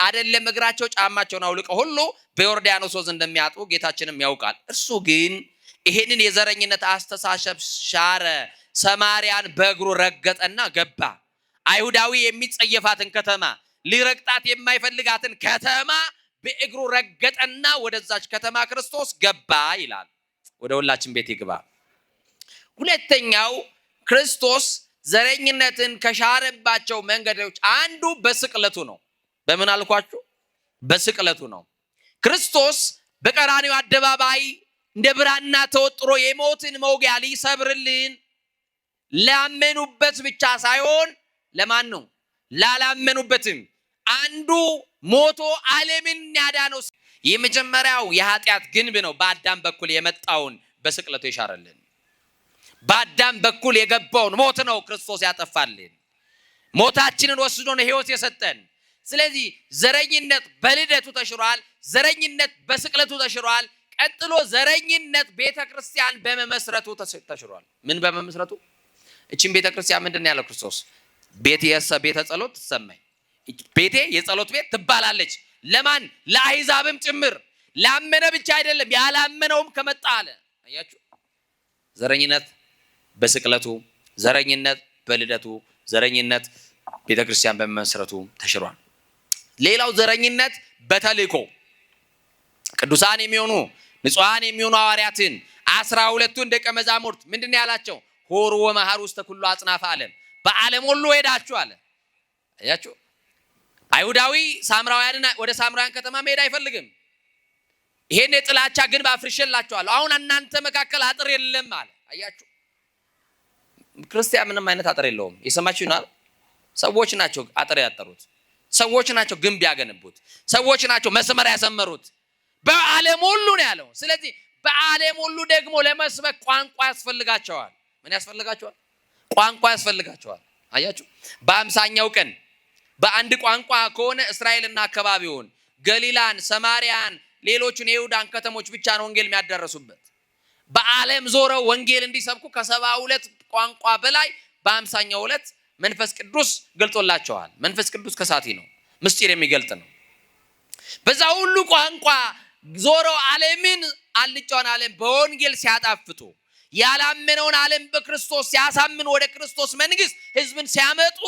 አይደለም እግራቸው ጫማቸውን አውልቀው ሁሉ በዮርዳኖስ ወንዝ እንደሚያጥቡ ጌታችንም ያውቃል። እርሱ ግን ይሄንን የዘረኝነት አስተሳሰብ ሻረ። ሰማርያን በእግሩ ረገጠና ገባ። አይሁዳዊ የሚጸየፋትን ከተማ ሊረግጣት የማይፈልጋትን ከተማ በእግሩ ረገጠና ወደዛች ከተማ ክርስቶስ ገባ ይላል። ወደ ሁላችን ቤት ይግባ። ሁለተኛው ክርስቶስ ዘረኝነትን ከሻረባቸው መንገዶች አንዱ በስቅለቱ ነው። በምን አልኳችሁ? በስቅለቱ ነው። ክርስቶስ በቀራንዮ አደባባይ እንደ ብራና ተወጥሮ የሞትን መውጊያ ሊሰብርልን ላመኑበት ብቻ ሳይሆን ለማን ነው? ላላመኑበትም አንዱ ሞቶ ዓለምን ያዳነው የመጀመሪያው የኃጢአት ግንብ ነው። በአዳም በኩል የመጣውን በስቅለቱ የሻረልን፣ በአዳም በኩል የገባውን ሞት ነው ክርስቶስ ያጠፋልን። ሞታችንን ወስዶ ነው ሕይወት የሰጠን። ስለዚህ ዘረኝነት በልደቱ ተሽሯል። ዘረኝነት በስቅለቱ ተሽሯል። ቀጥሎ ዘረኝነት ቤተክርስቲያን በመመስረቱ ተሽሯል። ምን በመመስረቱ? እቺን ቤተክርስቲያን ምንድነው ያለው ክርስቶስ? ቤቴ ቤተ ጸሎት ትሰማይ፣ ቤቴ የጸሎት ቤት ትባላለች። ለማን? ለአሕዛብም ጭምር። ላመነ ብቻ አይደለም ያላመነውም ከመጣ አለ። አያችሁ? ዘረኝነት በስቅለቱ፣ ዘረኝነት በልደቱ፣ ዘረኝነት ቤተክርስቲያን በመመስረቱ ተሽሯል። ሌላው ዘረኝነት በተልእኮ ቅዱሳን የሚሆኑ ንጹሃን የሚሆኑ ሐዋርያትን 12ቱን ደቀ መዛሙርት ምንድነው ያላቸው? ሆሩ ወመሃሩ ውስተ ኩሉ አጽናፈ ዓለም፣ በዓለም ሁሉ ሄዳችሁ አለ። አያችሁ? አይሁዳዊ ሳምራውያንን ወደ ሳምራውያን ከተማ መሄድ አይፈልግም። ይሄን የጥላቻ ግንብ አፍርሼላችኋለሁ፣ አሁን እናንተ መካከል አጥር የለም አለ። አያችሁ? ክርስቲያን ምንም አይነት አጥር የለውም። የሰማችሁ ነው። ሰዎች ናቸው አጥር ያጠሩት፣ ሰዎች ናቸው ግንብ ያገነቡት፣ ሰዎች ናቸው መስመር ያሰመሩት። በዓለም ሁሉ ነው ያለው። ስለዚህ በዓለም ሁሉ ደግሞ ለመስበክ ቋንቋ ያስፈልጋቸዋል። ምን ያስፈልጋቸዋል? ቋንቋ ያስፈልጋቸዋል። አያችሁ? በ50ኛው ቀን በአንድ ቋንቋ ከሆነ እስራኤልና አካባቢውን፣ ገሊላን፣ ሰማርያን፣ ሌሎቹን የይሁዳን ከተሞች ብቻ ነው ወንጌል የሚያዳረሱበት። በዓለም ዞረው ወንጌል እንዲሰብኩ ከ72 ቋንቋ በላይ በ50ኛው ዕለት መንፈስ ቅዱስ ገልጦላቸዋል። መንፈስ ቅዱስ ከሳቲ ነው፣ ምስጢር የሚገልጥ ነው። በዛ ሁሉ ቋንቋ ዞረው ዓለምን አልጫውን ዓለም በወንጌል ሲያጣፍጡ ያላመነውን ዓለም በክርስቶስ ሲያሳምኑ ወደ ክርስቶስ መንግስት ህዝብን ሲያመጡ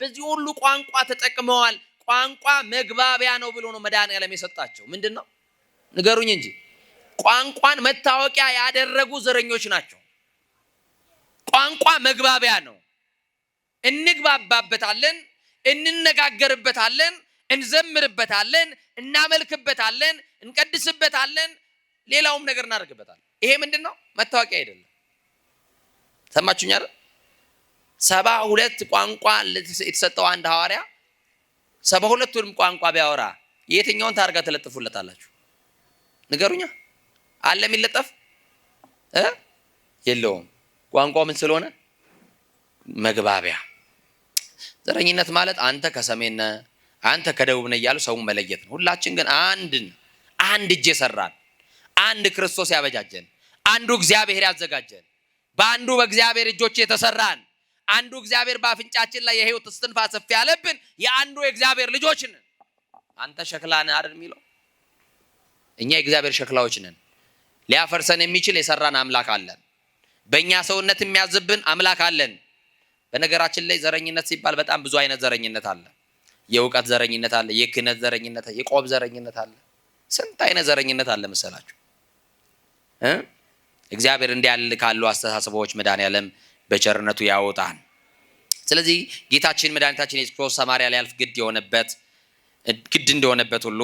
በዚህ ሁሉ ቋንቋ ተጠቅመዋል። ቋንቋ መግባቢያ ነው ብሎ ነው መድኃኒዓለም የሰጣቸው። ምንድነው? ንገሩኝ እንጂ ቋንቋን መታወቂያ ያደረጉ ዘረኞች ናቸው። ቋንቋ መግባቢያ ነው። እንግባባበታለን፣ እንነጋገርበታለን፣ እንዘምርበታለን፣ እናመልክበታለን፣ እንቀድስበታለን፣ ሌላውም ነገር እናደርግበታለን። ይሄ ምንድነው? መታወቂያ አይደለም። ሰማችሁኝ አይደል? 72 ቋንቋ የተሰጠው አንድ ሐዋርያ 72ቱንም ቋንቋ ቢያወራ የትኛውን ታርጋ ተለጥፉለታላችሁ? ንገሩኛ። አለ የሚለጠፍ የለውም። ቋንቋው ምን ስለሆነ? መግባቢያ። ዘረኝነት ማለት አንተ ከሰሜን ነህ፣ አንተ ከደቡብ ነህ እያሉ ሰውን መለየት ነው። ሁላችን ግን አንድ እጅ የሰራን፣ አንድ ክርስቶስ ያበጃጀን፣ አንዱ እግዚአብሔር ያዘጋጀን፣ በአንዱ በእግዚአብሔር እጆች የተሰራን፣ አንዱ እግዚአብሔር በአፍንጫችን ላይ የሕይወት እስትንፋስ እፍ ያለብን የአንዱ የእግዚአብሔር ልጆች ነን። አንተ ሸክላ ነህ አይደል የሚለው? እኛ የእግዚአብሔር ሸክላዎች ነን። ሊያፈርሰን የሚችል የሰራን አምላክ አለን። በእኛ ሰውነት የሚያዝብን አምላክ አለን። በነገራችን ላይ ዘረኝነት ሲባል በጣም ብዙ አይነት ዘረኝነት አለ። የእውቀት ዘረኝነት አለ፣ የክህነት ዘረኝነት፣ የቆብ ዘረኝነት አለ። ስንት አይነት ዘረኝነት አለ መሰላችሁ? እግዚአብሔር እንዲያል ካሉ አስተሳሰቦች መድኃኔዓለም በቸርነቱ ያወጣን። ስለዚህ ጌታችን መድኃኒታችን ኢየሱስ ክርስቶስ ሰማርያ ሊያልፍ ግድ እንደሆነበት ሁሉ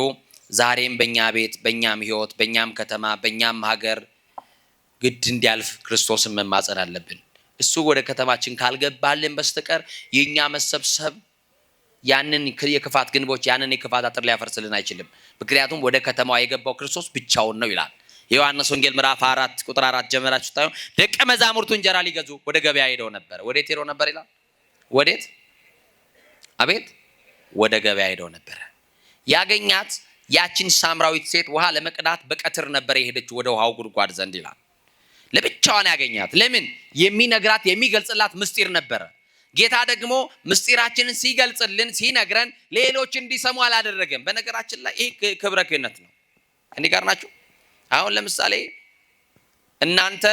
ዛሬም በእኛ ቤት፣ በእኛም ህይወት፣ በእኛም ከተማ፣ በእኛም ሀገር ግድ እንዲያልፍ ክርስቶስን መማጸን አለብን። እሱ ወደ ከተማችን ካልገባልን በስተቀር የኛ መሰብሰብ ያንን የክፋት ግንቦች፣ ያንን የክፋት አጥር ሊያፈርስልን አይችልም። ምክንያቱም ወደ ከተማዋ የገባው ክርስቶስ ብቻውን ነው ይላል። የዮሐንስ ወንጌል ምዕራፍ 4 ቁጥር 4 ጀምራችሁ ታዩ። ደቀ መዛሙርቱ እንጀራ ሊገዙ ወደ ገበያ ሄደው ነበር። ወዴት ሄደው ነበር ይላል? ወዴት? አቤት፣ ወደ ገበያ ሄደው ነበር። ያገኛት ያችን ሳምራዊት ሴት ውሃ ለመቅዳት በቀትር ነበር የሄደች ወደ ውሃው ጉድጓድ ዘንድ ይላል። ለብቻዋን ያገኛት። ለምን? የሚነግራት የሚገልጽላት ምስጢር ነበረ። ጌታ ደግሞ ምስጢራችንን ሲገልጽልን ሲነግረን ሌሎች እንዲሰሙ አላደረገም። በነገራችን ላይ ይህ ክብረ ክህነት ነው። እኔ ጋር ናችሁ? አሁን ለምሳሌ እናንተ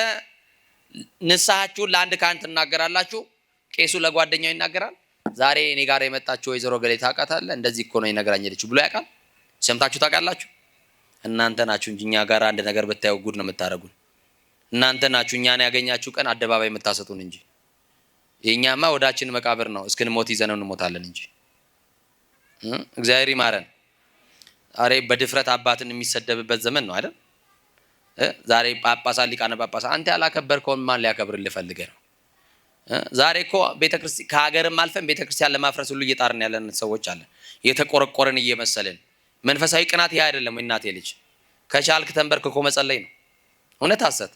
ንስሐችሁን ለአንድ ካህን ትናገራላችሁ፣ ቄሱ ለጓደኛው ይናገራል። ዛሬ እኔ ጋር የመጣችሁ ወይዘሮ ገሌ ታውቃታለህ፣ እንደዚህ እኮ ነው ይነግራኝ ልጅ ብሎ ያውቃል? ሰምታችሁ ታውቃላችሁ? እናንተ ናችሁ እንጂ እኛ ጋር አንድ ነገር ብታዩ ጉድ ነው የምታረጉን። እናንተ ናችሁ እኛን ያገኛችሁ ቀን አደባባይ የምታሰጡን እንጂ የኛማ ወዳችን መቃብር ነው። እስክንሞት ይዘነው እንሞታለን እንጂ እግዚአብሔር ይማረን። ዛሬ በድፍረት አባትን የሚሰደብበት ዘመን ነው አይደል? ዛሬ ጳጳሳት፣ ሊቃነ ጳጳሳት አንተ ያላከበርከውን ማን ሊያከብርልህ ፈልገህ ነው? ዛሬ እኮ ቤተክርስቲያን ከሀገርም አልፈን ቤተክርስቲያን ለማፍረስ ሁሉ እየጣርን ያለን ሰዎች አለን። የተቆረቆረን እየመሰለን። መንፈሳዊ ቅናት ይሄ አይደለም። እናቴ ልጅ ከቻልክ ተንበርክኮ መጸለይ ነው። እውነት ሐሰት?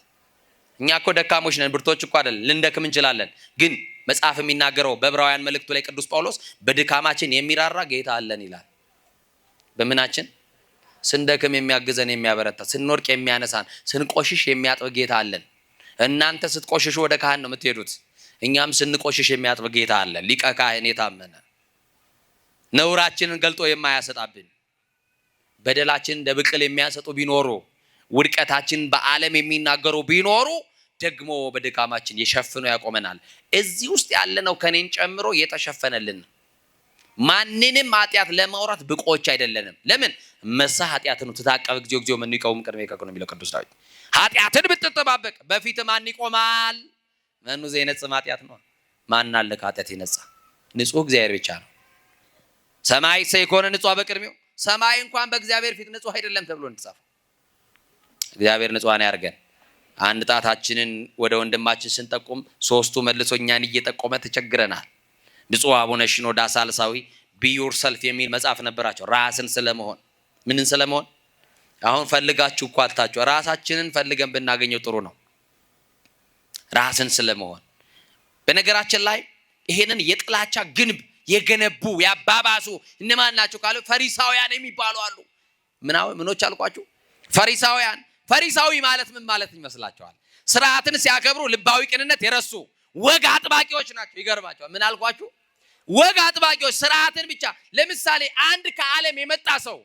እኛ እኮ ደካሞች ነን፣ ብርቶች እኮ አይደለን። ልንደክም እንችላለን። ግን መጽሐፍ የሚናገረው በዕብራውያን መልእክቱ ላይ ቅዱስ ጳውሎስ በድካማችን የሚራራ ጌታ አለን ይላል። በምናችን? ስንደክም የሚያግዘን የሚያበረታ፣ ስንወድቅ የሚያነሳን፣ ስንቆሽሽ የሚያጥብ ጌታ አለን። እናንተ ስትቆሽሹ ወደ ካህን ነው የምትሄዱት። እኛም ስንቆሽሽ የሚያጥብ ጌታ አለን። ሊቀ ካህን የታመነ ነውራችንን ገልጦ የማያሰጣብን፣ በደላችን እንደ ብቅል የሚያሰጡ ቢኖሩ፣ ውድቀታችን በዓለም የሚናገሩ ቢኖሩ ደግሞ በድካማችን የሸፍኖ ያቆመናል። እዚህ ውስጥ ያለነው ከኔን ጨምሮ የተሸፈነልን። ማንንም ኃጢአት ለማውራት ብቆች አይደለንም። ለምን? መሳ ኃጢአትን ትታቀብ እግዚኦ ምን ይቀውም ቅድሜ ከኮነ የሚለው ቅዱስ ዳዊት። ኃጢአትን ብትጠባበቅ በፊት ማን ይቆማል? መኑ ዘይነጽም ኃጢአት ነው። ማን አለ ከኃጢአት ይነጻ? ንጹህ እግዚአብሔር ብቻ ነው። ሰማይ ሰይኮነ ንጹህ በቅድሜው። ሰማይ እንኳን በእግዚአብሔር ፊት ንጹህ አይደለም ተብሎ እንደተጻፈ እግዚአብሔር ንጹሃን ያርገን። አንድ ጣታችንን ወደ ወንድማችን ስንጠቁም ሶስቱ መልሶ እኛን እየጠቆመ ተቸግረናል። ንጹህ አቡነ ሽኖዳ ሳልሳዊ ቢዩር ሰልፍ የሚል መጽሐፍ ነበራቸው። ራስን ስለመሆን ምንን ስለመሆን? አሁን ፈልጋችሁ እኮ አጣችሁ። ራሳችንን ፈልገን ብናገኘው ጥሩ ነው። ራስን ስለመሆን። በነገራችን ላይ ይሄንን የጥላቻ ግንብ የገነቡ ያባባሱ እነማን ናቸው ካሉ ፈሪሳውያን የሚባሉ አሉ። ምኖች አልቋችሁ? ፈሪሳውያን። ፈሪሳዊ ማለት ምን ማለት ይመስላችኋል? ስርዓትን ሲያከብሩ ልባዊ ቅንነት የረሱ ወግ አጥባቂዎች ናቸው። ይገርማቸዋል። ምን አልኳችሁ? ወግ አጥባቂዎች፣ ስርዓትን ብቻ። ለምሳሌ አንድ ከዓለም የመጣ ሰው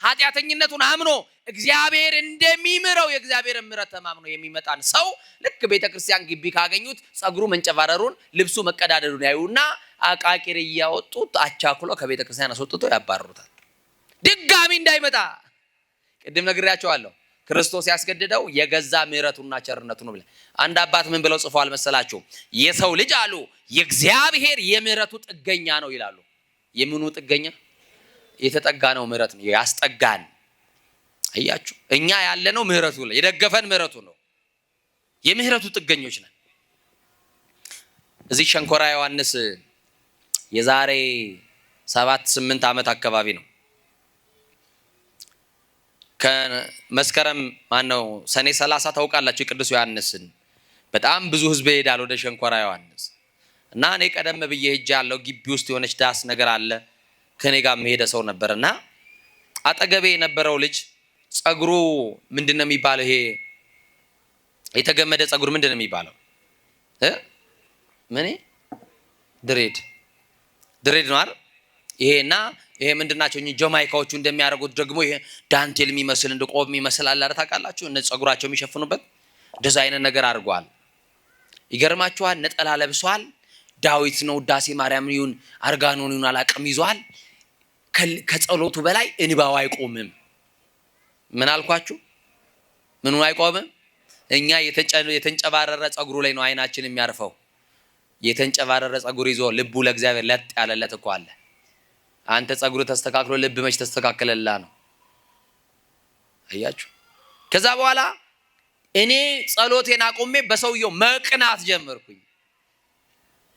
ኃጢአተኝነቱን አምኖ እግዚአብሔር እንደሚምረው የእግዚአብሔር ምሕረት ተማምኖ የሚመጣን ሰው ልክ ቤተክርስቲያን ግቢ ካገኙት ጸጉሩ መንጨባረሩን፣ ልብሱ መቀዳደሉን ያዩና አቃቂር እያወጡት አቻክሎ ከቤተክርስቲያን አስወጥቶ ያባርሩታል። ድጋሚ እንዳይመጣ። ቅድም ነግሬያቸዋለሁ። ክርስቶስ ያስገደደው የገዛ ምሕረቱና ቸርነቱ ነው ብለ አንድ አባት ምን ብለው ጽፈዋል መሰላችሁ? የሰው ልጅ አሉ የእግዚአብሔር የምሕረቱ ጥገኛ ነው ይላሉ። የምኑ ጥገኛ? የተጠጋ ነው ምሕረት ነው ያስጠጋን። አያችሁ እኛ ያለነው ምሕረቱ ላይ የደገፈን ምሕረቱ ነው። የምሕረቱ ጥገኞች ነን። እዚህ ሸንኮራ ዮሐንስ የዛሬ 7-8 ዓመት አካባቢ ነው ከመስከረም ማነው ሰኔ 30 ታውቃላችሁ የቅዱስ ዮሐንስን በጣም ብዙ ህዝብ ይሄዳል ወደ ሸንኮራ ዮሐንስ እና እኔ ቀደም ብዬ ሄጃለሁ። ግቢ ውስጥ የሆነች ዳስ ነገር አለ ከኔ ጋር መሄደ ሰው ነበርና አጠገቤ የነበረው ልጅ ጸጉሩ ምንድነው የሚባለው? ይሄ የተገመደ ጸጉር ምንድነው የሚባለው? ምን ድሬድ ነው አይደል? ይሄና ይሄ ምንድናቸው እኚህ ጃማይካዎቹ እንደሚያደርጉት ደግሞ ይሄ ዳንቴል የሚመስል እንደ ቆብ የሚመስል አለ አይደል? ታውቃላችሁ እነ ጸጉራቸው የሚሸፍኑበት እንደዛ አይነት ነገር አድርጓል። ይገርማችኋል። ነጠላ ለብሷል። ዳዊት ነው ዳሴ ማርያም ይሁን አርጋኖን ይሁን አላቅም ይዟል። ከጸሎቱ በላይ እንባው አይቆምም። ምን አልኳችሁ? ምኑ አይቆምም? እኛ የተንጨባረረ ጸጉሩ ላይ ነው አይናችን የሚያርፈው። የተንጨባረረ ጸጉር ይዞ ልቡ ለእግዚአብሔር ለጥ ያለለት እኮ አለ። አንተ ጸጉሩ ተስተካክሎ ልብ መች ተስተካከለላ ነው? አያችሁ። ከዛ በኋላ እኔ ጸሎቴን አቆሜ በሰውየው መቅናት ጀመርኩኝ።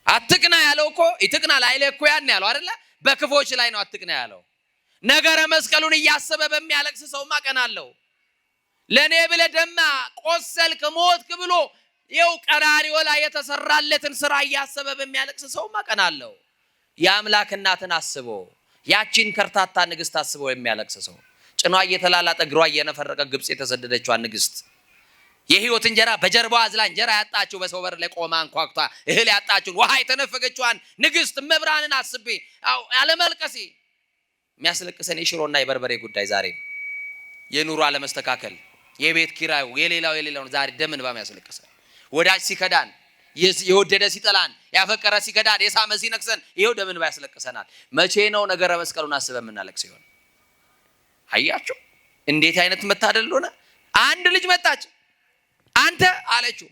አትቅና ያለው እኮ ይትቅና ላይለ እኮ ያን ያለው አይደለ? በክፎች ላይ ነው አትቅና ያለው። ነገረ መስቀሉን እያሰበ በሚያለቅስ ሰው ማቀናለው። ለኔ ብለ ደማ ቆሰልክ ሞትክ ብሎ ይው ቀራሪዮ ላይ የተሰራለትን ስራ እያሰበ በሚያለቅስ ሰው ማቀናለው። የአምላክ እናትን አስቦ ያቺን ከርታታ ንግስት አስቦ የሚያለቅስ ሰው ጭኗ እየተላላጠ እግሯ እየነፈረቀ ግብጽ የተሰደደችው ንግስት የህይወት እንጀራ በጀርባዋ አዝላ እንጀራ ያጣችው በሰው በር ላይ ቆማ አንኳኩታ እህል ያጣችው ውሃ የተነፈገችዋን ንግስት መብራንን አስቤ ያለመልቀሴ የሚያስለቅሰን የሽሮና የበርበሬ ጉዳይ ዛሬ የኑሮ አለመስተካከል የቤት ኪራዩ የሌላው ዛሬ ደምን ባም ያስለቅሰን። ወዳጅ ሲከዳን የወደደ ሲጠላን ያፈቀረ ሲከዳን የሳመ ሲነክሰን ይሄው ደምን ባም ያስለቅሰናል። መቼ ነው ነገረ መስቀሉን አስበን የምናለቅስ ይሆን? አያችሁ እንዴት አይነት መታደል ሆነ። አንድ ልጅ መጣች። አንተ አለችው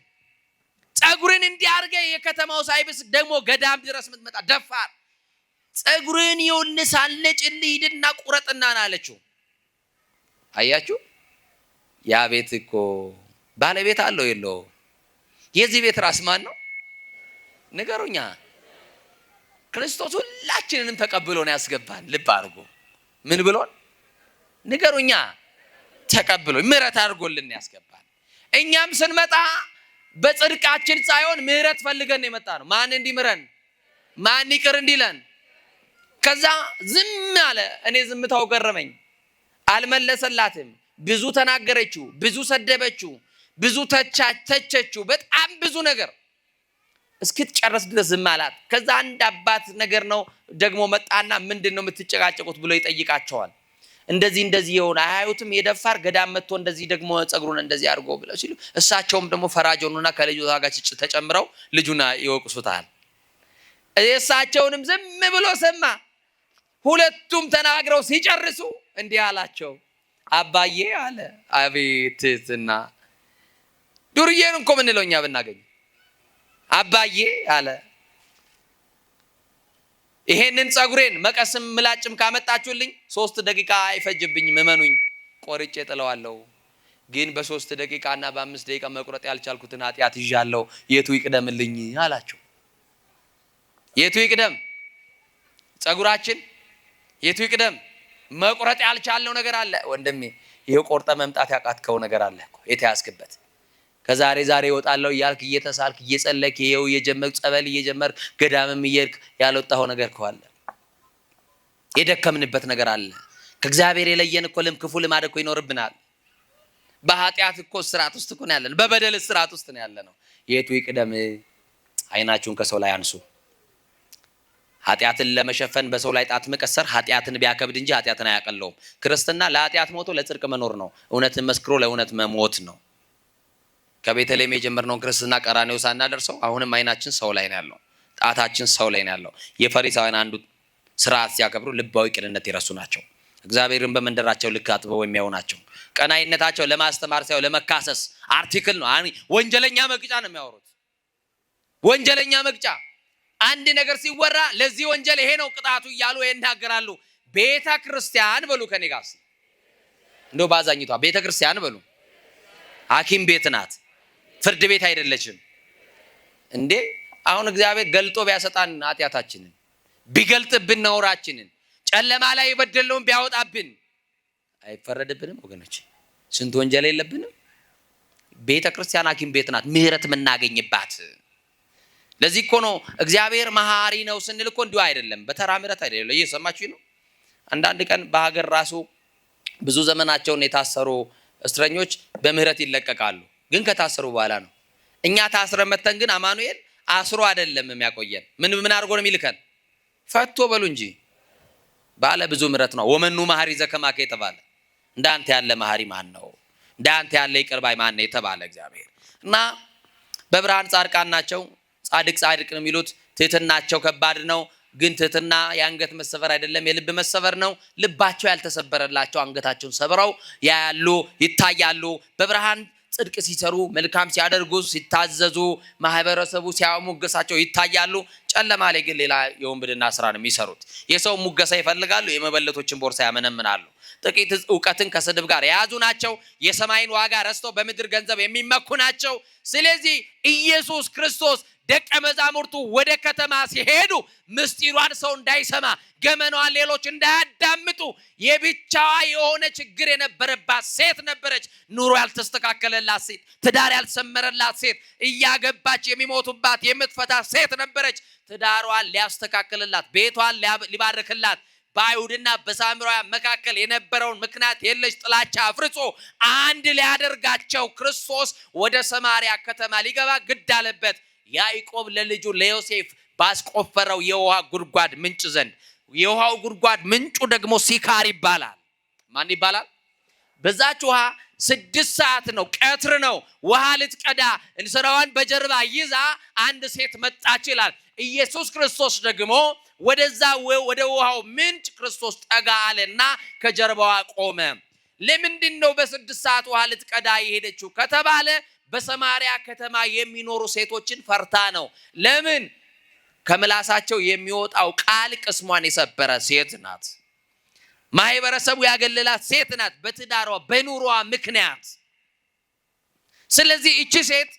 ጸጉርን እንዲያርገ የከተማው ሳይብስ ደግሞ ገዳም ድረስ ምትመጣ ደፋር ጸጉርን ይውልሳለጭልህ ሂድና ቁረጥና አለችው። አያችሁ ያ ቤት እኮ ባለቤት አለው የለው? የዚህ ቤት ራስ ማን ነው ንገሩኛ? ክርስቶስ ሁላችንንም ተቀብሎ ነው ያስገባን። ልብ አድርጎ ምን ብሎን ንገሩኛ? ተቀብሎ ምሕረት አድርጎልን ያስገባን። እኛም ስንመጣ በጽድቃችን ሳይሆን ምሕረት ፈልገን የመጣ ነው። ማን እንዲምረን ማን ይቅር እንዲለን። ከዛ ዝም አለ። እኔ ዝምታው ገረመኝ። አልመለሰላትም። ብዙ ተናገረችው፣ ብዙ ሰደበችው፣ ብዙ ተቸችው፣ በጣም ብዙ ነገር እስክትጨርስ ድረስ ዝም አላት። ከዛ አንድ አባት ነገር ነው ደግሞ መጣና ምንድነው የምትጨቃጨቁት ብሎ ይጠይቃቸዋል። እንደዚህ ይሆን አያዩትም? የደፋር ገዳም መጥቶ እንደዚህ ደግሞ ጸጉሩን እንደዚህ አድርጎ ብለው ሲሉ እሳቸውም ደግሞ ፈራጅ ሆኑና ከልጁ ጋር ተጨምረው ልጁና ይወቅሱታል። እሳቸውንም ዝም ብሎ ሰማ። ሁለቱም ተናግረው ሲጨርሱ እንዲህ አላቸው። አባዬ አለ። አቤትና ዱርዬን እንኮ ምን ለኛ ብናገኝ አባዬ አለ ይሄንን ጸጉሬን መቀስም ምላጭም ካመጣችሁልኝ 3 ደቂቃ አይፈጅብኝም፣ እመኑኝ ቆርጬ ጥለዋለሁ። ግን በ3 ደቂቃና በ5 ደቂቃ መቁረጥ ያልቻልኩትን ኃጢአት ይዣለሁ። የቱ ይቅደምልኝ አላቸው። የቱ ይቅደም? ጸጉራችን የቱ ይቅደም? መቁረጥ ያልቻልነው ነገር አለ ወንድሜ። ይሄው ቆርጠ መምጣት ያቃትከው ነገር አለ እኮ የተያዝክበት። ከዛሬ ይወጣለው እያልክ እየተሳልክ እየጸለክ ይሄው እየጀመርክ ጸበል እየጀመርክ ገዳምም እየሄድክ ያልወጣው ነገር ከዋለ የደከምንበት ነገር አለ። ከእግዚአብሔር የለየን እኮ ክፉ ልማድ እኮ ይኖርብናል። በኃጢአት እኮ ስርዓት ውስጥ እኮ ነው ያለን። በበደል ስርዓት ውስጥ ነው ያለነው። የቱ ይቅደም? አይናችሁን ከሰው ላይ አንሱ። ኃጢአትን ለመሸፈን በሰው ላይ ጣት መቀሰር ኃጢአትን ቢያከብድ እንጂ ኃጢአትን አያቀለውም። ክርስትና ለኃጢአት ሞቶ ለጽድቅ መኖር ነው። እውነትን መስክሮ ለእውነት መሞት ነው። ከቤተልሔም የጀመርነውን ክርስትና ቀራንዮ ሳናደርሰው አሁንም አይናችን ሰው ላይ ነው ያለው። ጣታችን ሰው ላይ ነው ያለው። የፈሪሳውያን አንዱ ስርዓት ሲያከብሩ ልባዊ ቅንነት ይረሱ ናቸው። እግዚአብሔርን በመንደራቸው ልክ አጥበው የሚያዩ ናቸው። ቀናይነታቸው ለማስተማር ሳይሆን ለመካሰስ አርቲክል ነው። ወንጀለኛ መቅጫ ነው የሚያወሩት። ወንጀለኛ መቅጫ አንድ ነገር ሲወራ ለዚህ ወንጀል ይሄ ነው ቅጣቱ እያሉ ይናገራሉ። ቤተ ክርስቲያን በሉ ከኔ ጋር እንደው ባዛኝቷ ቤተ ክርስቲያን በሉ ሐኪም ቤት ናት፣ ፍርድ ቤት አይደለችም እንዴ። አሁን እግዚአብሔር ገልጦ ቢያሰጣን ኃጢአታችንን ቢገልጥብን ነውራችንን ጨለማ ላይ የበደለውን ቢያወጣብን አይፈረድብንም ወገኖች? ስንት ወንጀል የለብንም? ቤተ ክርስቲያን ሐኪም ቤት ናት፣ ምህረት የምናገኝባት። ለዚህ እኮ ነው እግዚአብሔር መሐሪ ነው ስንል እኮ እንዲሁ አይደለም፣ በተራ ምህረት አይደለም። እየሰማችሁ ነው። አንዳንድ ቀን በሀገር ራሱ ብዙ ዘመናቸውን የታሰሩ እስረኞች በምህረት ይለቀቃሉ፣ ግን ከታሰሩ በኋላ ነው። እኛ ታስረን መተን ግን አማኑኤል አስሮ አይደለም የሚያቆየን። ምን አድርጎ ነው የሚልከን? ፈቶ በሉ እንጂ ባለ ብዙ ምህረት ነው። ወመኑ መሐሪ ዘከማከ የተባለ እንዳንተ ያለ መሐሪ ማን ነው? እንዳንተ ያለ ይቅር ባይ ማን ነው የተባለ እግዚአብሔር። እና በብርሃን ጻድቃን ናቸው። ጻድቅ ነው የሚሉት ትህትናቸው ከባድ ነው። ግን ትህትና የአንገት መሰበር አይደለም፣ የልብ መሰበር ነው። ልባቸው ያልተሰበረላቸው አንገታቸውን ሰብረው ያያሉ፣ ይታያሉ። በብርሃን ጽድቅ ሲሰሩ፣ መልካም ሲያደርጉ፣ ሲታዘዙ፣ ማህበረሰቡ ሲያሞገሳቸው ይታያሉ። ጨለማ ላይ ግን ሌላ የወንብድና ስራ ነው የሚሰሩት። የሰው ሙገሳ ይፈልጋሉ፣ የመበለቶችን ቦርሳ ያመነምናሉ። ጥቂት ዕውቀትን ከስድብ ጋር የያዙ ናቸው። የሰማይን ዋጋ ረስተው በምድር ገንዘብ የሚመኩ ናቸው። ስለዚህ ኢየሱስ ክርስቶስ ደቀ መዛሙርቱ ወደ ከተማ ሲሄዱ ምስጢሯን ሰው እንዳይሰማ፣ ገመናዋን ሌሎች እንዳያዳምጡ፣ የብቻዋ የሆነ ችግር የነበረባት ሴት ነበረች። ኑሮ ያልተስተካከለላት ሴት፣ ትዳር ያልሰመረላት ሴት፣ እያገባች የሚሞቱባት የምትፈታ ሴት ነበረች። ትዳሯን ሊያስተካክልላት፣ ቤቷን ሊባርክላት፣ በአይሁድና በሳምራውያን መካከል የነበረውን ምክንያት የለሽ ጥላቻ አፍርጾ አንድ ሊያደርጋቸው ክርስቶስ ወደ ሰማርያ ከተማ ሊገባ ግድ አለበት። ያዕቆብ ለልጁ ለዮሴፍ ባስቆፈረው የውሃ ጉድጓድ ምንጭ ዘንድ፣ የውሃው ጉድጓድ ምንጩ ደግሞ ሲካር ይባላል። ማን ይባላል? በዛች ውሃ 6 ሰዓት ነው፣ ቀትር ነው። ውሃ ልትቀዳ እንስራዋን በጀርባ ይዛ አንድ ሴት መጣች ይላል። ኢየሱስ ክርስቶስ ደግሞ ወደዛ ወደ ውሃው ምንጭ ክርስቶስ ጠጋ አለና ከጀርባዋ ቆመ። ለምንድን ነው በ6 ሰዓት ውሃ ልትቀዳ የሄደችው ከተባለ በሰማርያ ከተማ የሚኖሩ ሴቶችን ፈርታ ነው። ለምን? ከምላሳቸው የሚወጣው ቃል ቅስሟን የሰበረ ሴት ናት። ማህበረሰቡ ያገለላት ሴት ናት በትዳሯ በኑሮዋ ምክንያት። ስለዚህ እቺ ሴት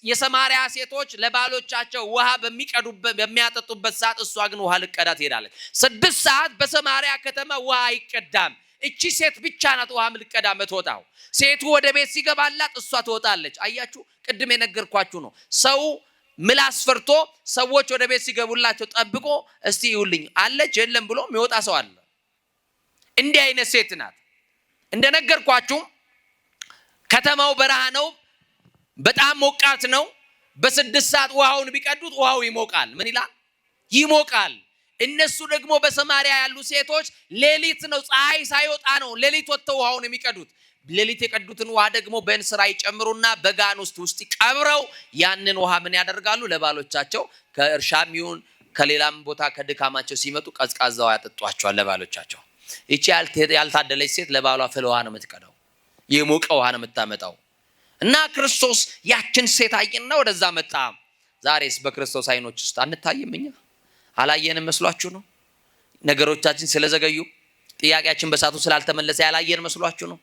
የሰማርያ ሴቶች ለባሎቻቸው ውሃ በሚያጠጡበት ሰዓት እሷ ግን ውሃ ልትቀዳ ትሄዳለች። 6 ሰዓት በሰማርያ ከተማ ውሃ አይቀዳም። እቺ ሴት ብቻ ናት ውሃ ልትቀዳ የምትወጣው። ሴቱ ወደ ቤት ሲገባላት እሷ ትወጣለች። አያችሁ፣ ቅድም የነገርኳችሁ ነው። ሰው ምላስ ፈርቶ ሰዎች ወደ ቤት ሲገቡላቸው ጠብቆ እስቲ ይውልኝ አለች የለም ብሎ የሚወጣ ሰው አለ። እንዲህ አይነት ሴት ናት። እንደነገርኳችሁ ከተማው በረሃ ነው፣ በጣም ሞቃት ነው። በ6 ሰዓት ውሃውን ቢቀዱት ውሃው ይሞቃል። ምን ይላል? ይሞቃል። እነሱ ደግሞ በሰማርያ ያሉ ሴቶች ሌሊት ነው፣ ፀሐይ ሳይወጣ ነው ሌሊት ወጥተው ውሃውን የሚቀዱት። ሌሊት የቀዱትን ውሃ ደግሞ በእንስራ ይጨምሩና በጋን ውስጥ ቀብረው ያንን ውሃ ምን ያደርጋሉ? ለባሎቻቸው ከእርሻም ይሁን ከሌላም ቦታ ከድካማቸው ሲመጡ ቀዝቃዛው ያጠጧቸዋል ለባሎቻቸው። ይቺ ያልታደለች ሴት ለባሏ ፍል ውሃ ነው የምትቀዳው፣ የሞቀ ውሃ ነው የምታመጣው። እና ክርስቶስ ያችን ሴት አየና ወደዛ መጣ። ዛሬስ በክርስቶስ አይኖች ውስጥ አንታይም? እኛ አላየንም መስሏችሁ ነው? ነገሮቻችን ስለዘገዩ፣ ጥያቄያችን በሳቱ ስላልተመለሰ ያላየን መስሏችሁ ነው?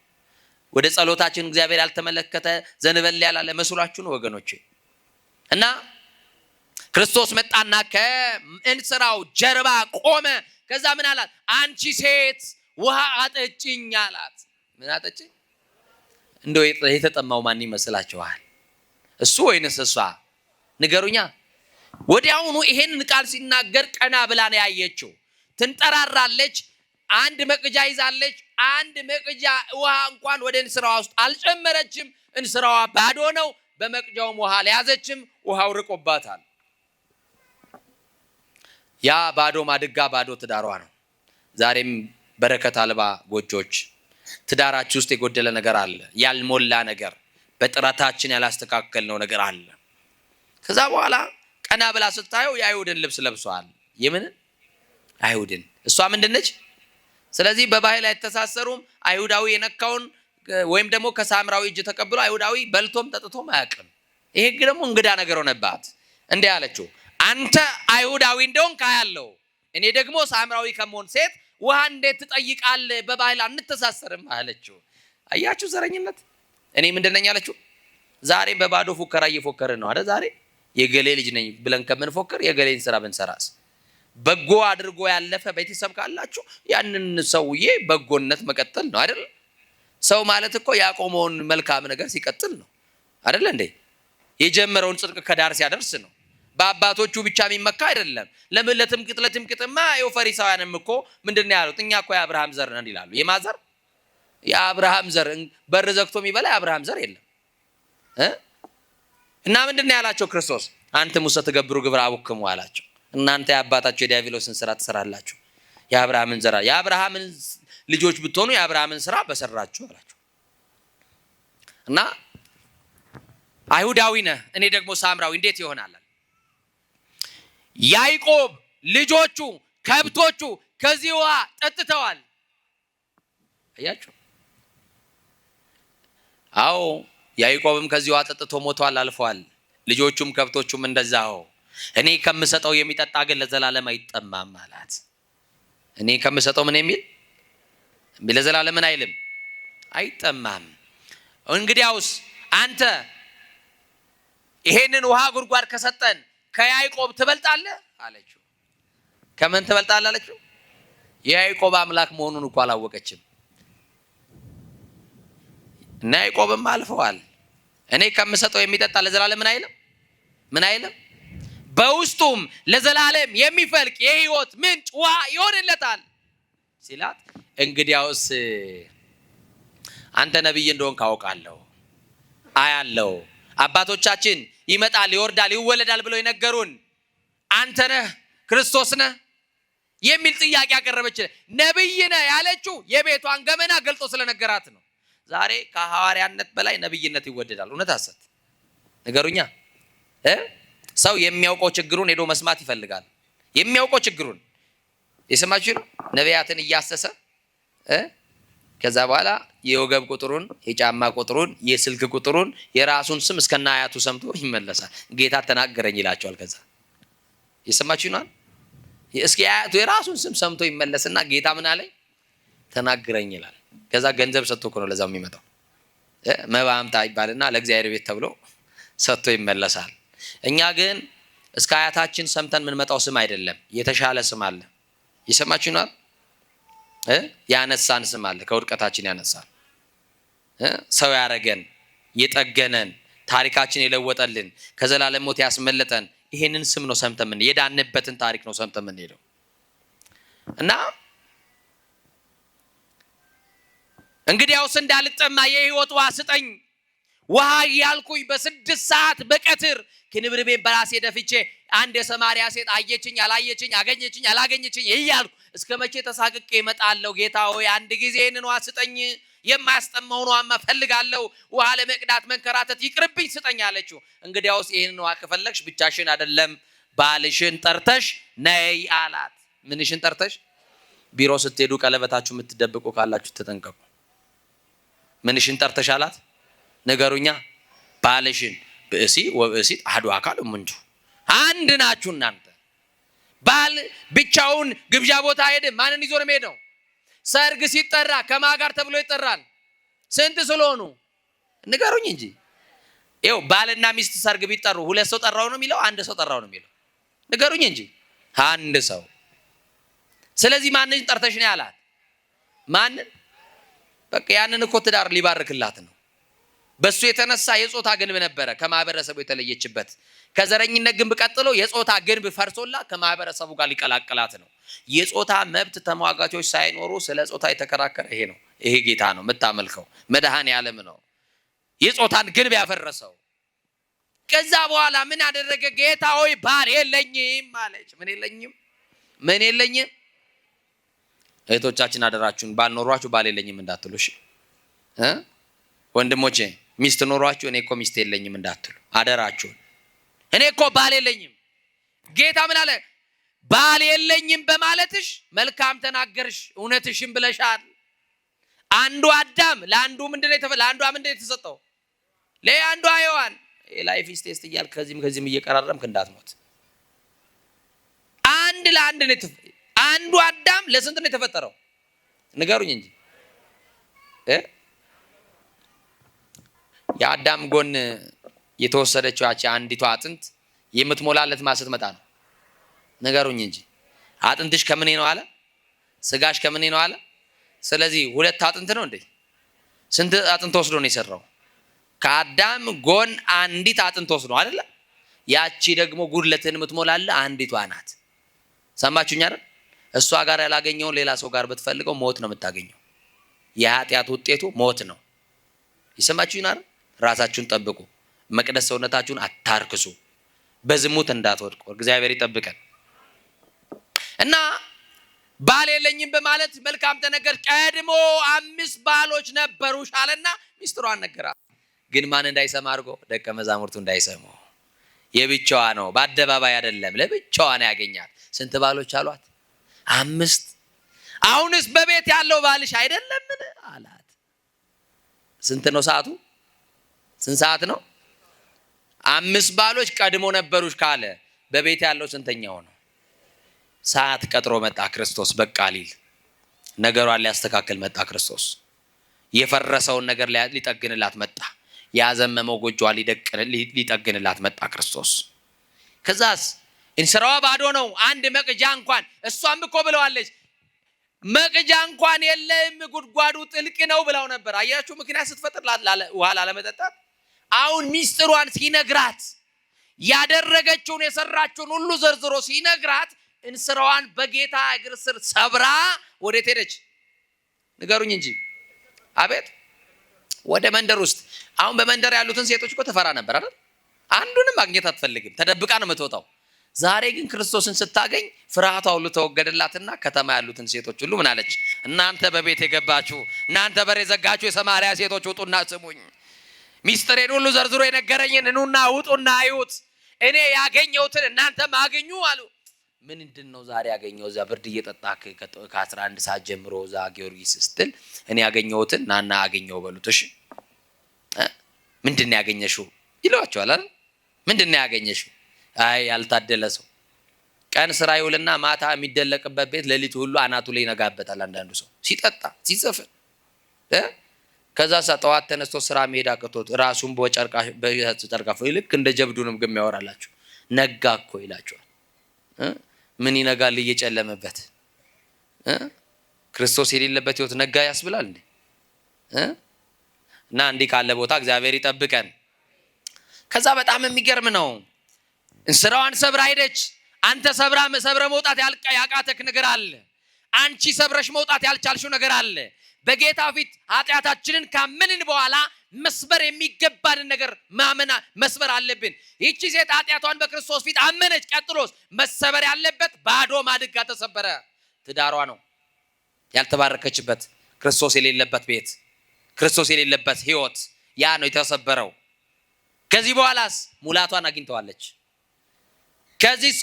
ወደ ጸሎታችን እግዚአብሔር ያልተመለከተ ዘንበል ያላለ መስሏችሁ ነው ወገኖቼ? እና ክርስቶስ መጣና ከእንስራው ጀርባ ቆመ። ከዛ ምን አላት? አንቺ ሴት ውሃ አጠጪኝ አላት። ምን አጠጪኝ? እንደው የተጠማው ማን ይመስላችኋል? እሱ ወይንስ እሷ? ንገሩኛ። ወዲያውኑ ይሄንን ቃል ሲናገር ቀና ብላ ነው ያየችው። ትንጠራራለች። አንድ መቅጃ ይዛለች። አንድ መቅጃ ውሃ እንኳን ወደ እንስራዋ ውስጥ አልጨመረችም። እንስራዋ ባዶ ነው። በመቅጃውም ውሃ አልያዘችም። ውሃው ርቆባታል። ያ ባዶ ማድጋ ባዶ ትዳሯ ነው። ዛሬም በረከት አልባ ጎጆች፣ ትዳራችሁ ውስጥ የጎደለ ነገር አለ፣ ያልሞላ ነገር፣ በጥረታችን ያላስተካከልነው ነገር አለ። ከዛ በኋላ ቀና ብላ ስታየው የአይሁድን ልብስ ለብሷል። የምን አይሁድን? እሷ ምንድነች? ስለዚህ በባህል አይተሳሰሩም። አይሁዳዊ የነካውን ወይም ደግሞ ከሳምራዊ እጅ ተቀብሎ አይሁዳዊ በልቶም ጠጥቶም አያውቅም። ይሄ ደግሞ እንግዳ ነገር ሆነባት። እንዲህ አለችው፣ አንተ አይሁዳዊ እንደሆንክ አያለሁ፣ እኔ ደግሞ ሳምራዊ ከመሆን ሴት ውሃ እንዴት ትጠይቃለህ? በባህል አንተሳሰርም አለችው። አያችሁ ዘረኝነት። እኔ ምንድን ነኝ አለችው። ዛሬ በባዶ ፉከራ እየፎከርን ነው አይደል? ዛሬ የገሌ ልጅ ነኝ ብለን ከምንፎክር የገሌን ስራ ብንሰራስ? በጎ አድርጎ ያለፈ ቤተሰብ ካላችሁ ያንን ሰውዬ በጎነት መቀጠል ነው አይደል? ሰው ማለት እኮ ያቆመውን መልካም ነገር ሲቀጥል ነው አይደል እንዴ? የጀመረውን ጽድቅ ከዳር ሲያደርስ ነው። በአባቶቹ ብቻ የሚመካ አይደለም። ለምን ለትምክህትማ ይኸው ፈሪሳውያንም እኮ ምንድነው ያሉት? እኛ እኮ የአብርሃም ዘር ነን ይላሉ። የማዘር የአብርሃም ዘር በር ዘግቶ የሚበላ የአብርሃም ዘር የለም። እና ምንድነው ያላቸው ክርስቶስ? አንተም ውስጥ ተገብሩ ግብረ አቡክሙ አላቸው። እናንተ የአባታችሁ የዲያብሎስን ስራ ትሰራላችሁ። የአብርሃምን ዘር የአብርሃምን ልጆች ብትሆኑ የአብርሃምን ስራ በሰራችሁ አላቸው። እና አይሁዳዊ ነህ፣ እኔ ደግሞ ሳምራዊ እንዴት ይሆናል? ያዕቆብ ልጆቹ ከብቶቹ ከዚህ ውሃ ጠጥተዋል። አያችሁ? አዎ ያዕቆብም ከዚህ ውሃ ጠጥቶ ሞቷል፣ አልፏል። ልጆቹም ከብቶቹም እንደዛው። እኔ ከምሰጠው የሚጠጣ ግን ለዘላለም አይጠማም አላት። እኔ ከምሰጠው ምን የሚል ለዘላለም ምን አይልም አይጠማም። እንግዲያውስ አንተ ይሄንን ውሃ ጉድጓድ ከሰጠን ከያዕቆብ ትበልጣለህ አለችው። ከምን ትበልጣለህ አለችው? የያዕቆብ አምላክ መሆኑን እንኳን አላወቀችም። እና ያዕቆብም አልፈዋል። እኔ ከምሰጠው የሚጠጣ ለዘላለም ምን አይልም በውስጡም ለዘላለም የሚፈልቅ የሕይወት ምንጭ ውሃ ይሆንለታል ሲላት፣ እንግዲያውስ አንተ ነብይ እንደሆንክ አውቃለሁ፣ አያለሁ። አባቶቻችን ይመጣል፣ ይወርዳል፣ ይወለዳል ብለው የነገሩን አንተ ነህ፣ ክርስቶስ ነህ የሚል ጥያቄ ያቀረበች ነብይ ነህ ያለችው የቤቷን ገመና ገልጦ ስለነገራት ነው። ዛሬ ከሐዋርያነት በላይ ነብይነት ይወደዳል። እውነት ሐሰት ንገሩኛ። ሰው የሚያውቀው ችግሩን ሄዶ መስማት ይፈልጋል። የሚያውቀው ችግሩን የሰማችሁ ነው። ነቢያትን እያሰሰ ከዛ በኋላ የወገብ ቁጥሩን፣ የጫማ ቁጥሩን፣ የስልክ ቁጥሩን፣ የራሱን ስም እስከና አያቱ ሰምቶ ይመለሳል። ጌታ ተናገረኝ ይላቸዋል። ከዛ የሰማችሁ ነው። እስኪ አያቱ የራሱን ስም ሰምቶ ይመለስና ጌታ ምን አለኝ ተናገረኝ ይላል። ከዛ ገንዘብ ሰጥቶ እኮ ነው ለዛው የሚመጣው። መባ አምጣ ይባልና ለእግዚአብሔር ቤት ተብሎ ሰጥቶ ይመለሳል። እኛ ግን እስከ አያታችን ሰምተን የምንመጣው ስም አይደለም፣ የተሻለ ስም አለ። የሰማችሁ ነው። ያነሳን ስም አለ፣ ከውድቀታችን ያነሳን፣ ሰው ያረገን፣ የጠገነን፣ ታሪካችን የለወጠልን፣ ከዘላለም ሞት ያስመለጠን ይሄንን ስም ነው ሰምተን ምን የዳንበትን ታሪክ ነው ሰምተን ምን ሄደው እና እንግዲያውስ እንዳልጠማ የሕይወት ውሃ ስጠኝ። ውሃ ያልኩኝ በ6 ሰዓት በቀትር ክንብርቤን በራሴ ደፍቼ አንድ የሰማርያ ሴት አየችኝ አላየችኝ፣ አገኘችኝ አላገኘችኝ እያልኩ እስከ መቼ ተሳቅቄ እመጣለሁ? ጌታ ሆይ አንድ ጊዜ ይህንን ውሃ ስጠኝ፣ የማያስጠማውን ውሃማ ፈልጋለሁ፣ ውሃ ለመቅዳት መንከራተት ይቅርብኝ ስጠኝ አለችው። እንግዲያውስ ይህንን ውሃ ከፈለግሽ ብቻሽን አይደለም ባልሽን ጠርተሽ ነይ አላት። ምንሽን ጠርተሽ? ቢሮ ስትሄዱ ቀለበታችሁ የምትደብቁ ካላችሁ ተጠንቀቁ። ምንሽን ጠርተሽ አላት? ንገሩኛ። ባልሽን። ብእሲ ወብእሲት አሐዱ አካል እሙንቱ፣ አንድ ናችሁ እናንተ። ባል ብቻውን ግብዣ ቦታ አይሄድም። ማንን ይዞ ነው የሚሄደው? ሰርግ ሲጠራ ከማን ጋር ተብሎ ይጠራል? ስንት ስለሆኑ ንገሩኝ እንጂ። ይኸው ባልና ሚስት ሰርግ ቢጠሩ 2 ሰው ጠራው ነው የሚለው? 1 ሰው ጠራው ነው የሚለው? ንገሩኝ እንጂ። 1 ሰው። ስለዚህ ማንን ጠርተሽ ነው ያላት? ማንን? በቃ ያንን እኮ ትዳር ሊባርክላት ነው። በሱ የተነሳ የጾታ ግንብ ነበረ ከማህበረሰቡ የተለየችበት። ከዘረኝነት ግንብ ቀጥሎ የጾታ ግንብ ፈርሶላ ከማህበረሰቡ ጋር ሊቀላቀላት ነው። የጾታ መብት ተሟጋቾች ሳይኖሩ ስለ ጾታ የተከራከረ ይሄ ነው። ይሄ ጌታ ነው የምታመልከው፣ መድኃኔዓለም ነው የጾታን ግንብ ያፈረሰው። ከዛ በኋላ ምን አደረገ? ጌታ ሆይ ባል የለኝም አለች። ምን የለኝም? እህቶቻችን አደራችሁን ባል ኖሯችሁ ባል የለኝም እንዳትሉ እሺ። ወንድሞቼ ሚስት ኖሯችሁ እኔ እኮ ሚስት የለኝም እንዳትሉ አደራችሁን። እኔ እኮ ባል የለኝም። ጌታ ምን አለ? ባል የለኝም በማለትሽ መልካም ተናገርሽ፣ እውነትሽን ብለሻል። አንዱ አዳም ለአንዱ ምንድነው ለአንዱ ምንድነው የተሰጠው? ለአንዱ ሔዋን። ላይፍ ቴስት እያል ከዚህም እየቀራረምክ እንዳትሞት። አንድ ለአንድ ነው። አንዱ አዳም ለስንት ነው የተፈጠረው? ንገሩኝ እንጂ የአዳም ጎን የተወሰደችው ያቺ አንዲቷ አጥንት የምትሞላለት ማሰት መጣ ነው። ንገሩኝ እንጂ አጥንትሽ ከምኔ ነው አለ? ስጋሽ ከምኔ ነው አለ? ስለዚህ ሁለት አጥንት ነው እንዴ? ስንት አጥንት ወስዶ ነው የሰራው? ከአዳም ጎን አንዲት አጥንት ወስዶ አይደለ? ያቺ ደግሞ ጉድለትን የምትሞላለ አንዲቷ ናት። ሰማችሁኝ አይደል? እሷ ጋር ያላገኘውን ሌላ ሰው ጋር ብትፈልገው ሞት ነው የምታገኘው። የኃጢአት ውጤቱ ሞት ነው። ይሰማችሁኝ አይደል? ራሳችሁን ጠብቁ። መቅደስ ሰውነታችሁን አታርክሱ። በዝሙት እንዳትወድቁ እግዚአብሔር ይጠብቀን። እና ባል የለኝም በማለት መልካም ተነገር። ቀድሞ 5 ባሎች ነበሩሽ አለና ሚስጥሯን ነገራት። ግን ማን እንዳይሰማ አድርጎ? ደቀ መዛሙርቱ እንዳይሰሙ። የብቻዋ ነው፣ በአደባባይ አይደለም፣ ለብቻዋ ነው ያገኛት። ስንት ባሎች አሏት? 5። አሁንስ በቤት ያለው ባልሽ አይደለምን አላት። ስንት ነው ሰዓቱ? ስንት ሰዓት ነው? 5 ባሎች ቀድሞ ነበሩሽ ካለ በቤት ያለው ስንተኛው ነው? ሰዓት ቀጥሮ መጣ ክርስቶስ። በቃ ሊል ነገሯን ሊያስተካክል መጣ ክርስቶስ። የፈረሰውን ነገር ሊጠግንላት መጣ። ያዘመመው ጎጆዋ ሊጠግንላት መጣ ክርስቶስ። ከዛስ እንስራዋ ባዶ ነው፣ አንድ መቅጃ እንኳን እሷም እኮ ብለዋለች፣ መቅጃ እንኳን የለም ጉድጓዱ ጥልቅ ነው ብለው ነበር። አያችሁ ምክንያት ስትፈጥር ውሃ ላለመጠጣት። አሁን ሚስጥሯን ሲነግራት ያደረገችውን የሰራችውን ሁሉ ዘርዝሮ ሲነግራት እንስራዋን በጌታ እግር ስር ሰብራ ወዴት ሄደች? ንገሩኝ እንጂ። አቤት ወደ መንደር ውስጥ። አሁን በመንደር ያሉትን ሴቶች እኮ ተፈራ ነበር አይደል? አንዱንም ማግኘት አትፈልግም፣ ተደብቃ ነው የምትወጣው። ዛሬ ግን ክርስቶስን ስታገኝ ፍርሃቷ ሁሉ ተወገደላትና ከተማ ያሉትን ሴቶች ሁሉ ምን አለች? እናንተ በቤት የገባችሁ፣ እናንተ በር የዘጋችሁ የሰማርያ ሴቶች ውጡና ስሙኝ። ሚስጥሬን ሁሉ ዘርዝሮ የነገረኝን ኑና ውጡና አዩት። እኔ ያገኘሁትን እናንተም አግኙ አሉ። ምንድን ነው ዛሬ ያገኘው? እዛ ብርድ እየጠጣ ከ11 ሰዓት ጀምሮ እዛ ጊዮርጊስ ስትል እኔ ያገኘሁትን ናና አገኘው በሉት። እሺ ምንድን ነው ያገኘሽው ይሏቸዋል አይደል? ምንድን ነው ያገኘሽው? አይ ያልታደለ ሰው ቀን ስራ ይውልና ማታ የሚደለቅበት ቤት ሌሊት ሁሉ አናቱ ላይ ይነጋበታል። አንዳንዱ ሰው ሲጠጣ ሲጽፍን ከዛ ጠዋት ተነስቶ ስራ መሄድ አቅቶት ራሱን በጨርቃ ልክ እንደ ጀብዱ ነው ግን ያወራላችሁ። ነጋ እኮ ይላቸዋል። ምን ይነጋል እየጨለመበት? ክርስቶስ የሌለበት ህይወት ነጋ ያስብላል እንዴ? እና እንዲህ ካለ ቦታ እግዚአብሔር ይጠብቀን። ከዛ በጣም የሚገርም ነው። እንስራዋን ሰብራ ሄደች። አንተ ሰብረ መውጣት ያቃተክ ነገር አለ። አንቺ ሰብረሽ መውጣት ያልቻልሽው ነገር አለ። በጌታ ፊት ኃጢአታችንን ካመንን በኋላ መስበር የሚገባንን ነገር መስበር አለብን። ይቺ ሴት ኃጢአቷን በክርስቶስ ፊት አመነች። ቀጥሎስ መሰበር ያለበት ባዶ ማድጋ ተሰበረ። ትዳሯ ነው ያልተባረከችበት፣ ክርስቶስ የሌለበት ቤት፣ ክርስቶስ የሌለበት ህይወት፣ ያ ነው የተሰበረው። ከዚህ በኋላስ ሙላቷን አግኝተዋለች።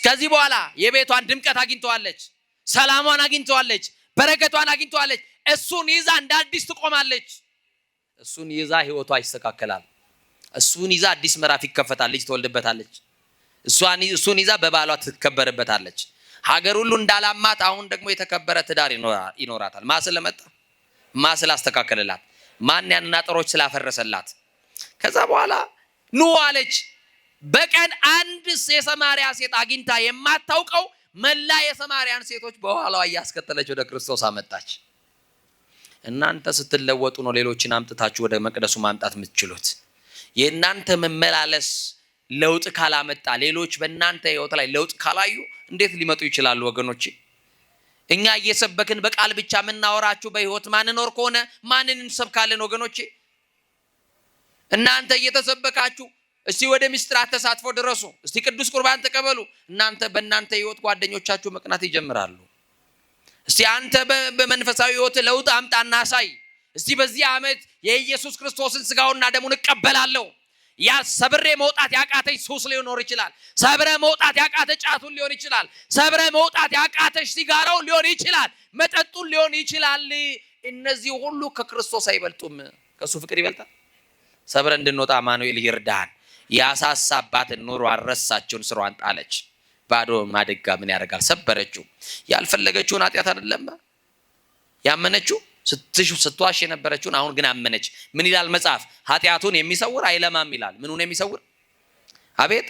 ከዚህ በኋላ የቤቷን ድምቀት አግኝተዋለች፣ ሰላሟን አግኝተዋለች፣ በረከቷን አግኝተዋለች። እሱን ይዛ እንደ አዲስ ትቆማለች። እሱን ይዛ ህይወቷ ይስተካከላል። እሱን ይዛ አዲስ ምዕራፍ ይከፈታል። ልጅ ትወልድበታለች። እሱን ይዛ በባሏ ትከበርበታለች። ሀገር ሁሉ እንዳላማት አሁን ደግሞ የተከበረ ትዳር ይኖራታል። ስለመጣ ስላስተካከለላት፣ ማን ያንን አጥሮች ስላፈረሰላት። ከዛ በኋላ ኑ አለች። በቀን አንድ የሰማርያ ሴት አግኝታ የማታውቀው መላ የሰማርያን ሴቶች በኋላዋ እያስከተለች ወደ ክርስቶስ አመጣች። እናንተ ስትለወጡ ነው ሌሎችን አምጥታችሁ ወደ መቅደሱ ማምጣት የምትችሉት። የእናንተ መመላለስ ለውጥ ካላመጣ፣ ሌሎች በእናንተ ህይወት ላይ ለውጥ ካላዩ እንዴት ሊመጡ ይችላሉ ወገኖቼ? እኛ እየሰበክን በቃል ብቻ የምናወራችሁ በህይወት ማንኖር ከሆነ ማንን እንሰብካለን ወገኖቼ? እናንተ እየተሰበካችሁ እስቲ ወደ ምስጢራት ተሳትፎ ድረሱ፣ እስቲ ቅዱስ ቁርባን ተቀበሉ። በእናንተ ህይወት ጓደኞቻችሁ መቅናት ይጀምራሉ። እስቲ አንተ በመንፈሳዊ ህይወት ለውጥ አምጣና አሳይ። እስቲ በዚህ ዓመት የኢየሱስ ክርስቶስን ስጋውና ደሙን እቀበላለሁ። ያ ሰብሬ መውጣት ያቃተሽ ሱስ ሊሆን ይችላል። ሰብረ መውጣት ያቃተ ጫቱን ሊሆን ይችላል። ሰብረ መውጣት ያቃተሽ ሲጋራውን ሊሆን ይችላል። መጠጡን ሊሆን ይችላል። እነዚህ ሁሉ ከክርስቶስ አይበልጡም። ከሱ ፍቅር ይበልጣል። ሰብረ እንድንወጣ አማኑኤል ይርዳን። ያሳሳባትን ኑሮ አረሳችውን ስሯን ጣለች። ባዶ ማደጋ ምን ያደርጋል ሰበረችው። ያልፈለገችውን ኃጢአት አይደለም ያመነችው ስትዋሽ የነበረችውን አሁን ግን አመነች። ምን ይላል መጽሐፍ? ኃጢአቱን የሚሰውር አይለማም ይላል። ምኑን የሚሰውር? አቤት።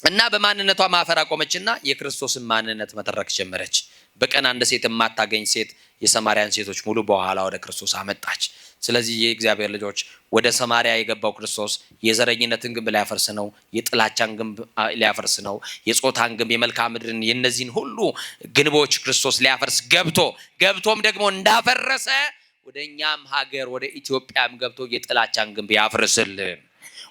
እና በማንነቷ ማፈር አቆመችና የክርስቶስን ማንነት መተረክ ጀመረች። በቀን አንድ ሴት የማታገኝ ሴት የሰማርያን ሴቶች ሙሉ በኋላ ወደ ክርስቶስ አመጣች። ስለዚህ የእግዚአብሔር ልጆች ወደ ሰማርያ የገባው ክርስቶስ የዘረኝነትን ግንብ ሊያፈርስ ነው። የጥላቻን ግንብ ሊያፈርስ ነው። የጾታን ግንብ፣ የመልካም ምድርን፣ የነዚህን ሁሉ ግንቦች ክርስቶስ ሊያፈርስ ገብቶም ደግሞ እንዳፈረሰ ወደ እኛም ሀገር ወደ ኢትዮጵያም ገብቶ የጥላቻን ግንብ ያፍርስልን።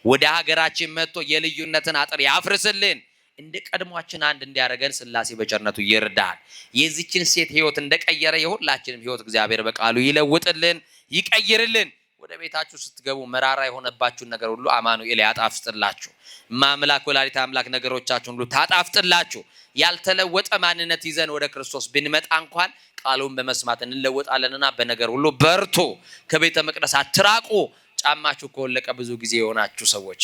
ወደ ሀገራችን መጥቶ የልዩነትን አጥር ያፍርስልን። እንደ ቀድሟችን አንድ እንዲያደርገን ሥላሴ በቸርነቱ ይርዳል። የዚችን ሴት ህይወት እንደቀየረ የሁላችንም ህይወት እግዚአብሔር በቃሉ ይለውጥልን፣ ይቀይርልን። ወደ ቤታችሁ ስትገቡ መራራ የሆነባችሁን ነገር ሁሉ አማኑኤል ያጣፍጥላችሁ። ማምላክ ወላዲተ አምላክ ነገሮቻችሁን ሁሉ ታጣፍጥላችሁ። ያልተለወጠ ማንነት ይዘን ወደ ክርስቶስ ብንመጣ እንኳን ቃሉን በመስማት እንለወጣለንና በነገር ሁሉ በርቱ። ከቤተ መቅደስ አትራቁ። ጫማችሁ ከወለቀ ብዙ ጊዜ የሆናችሁ ሰዎች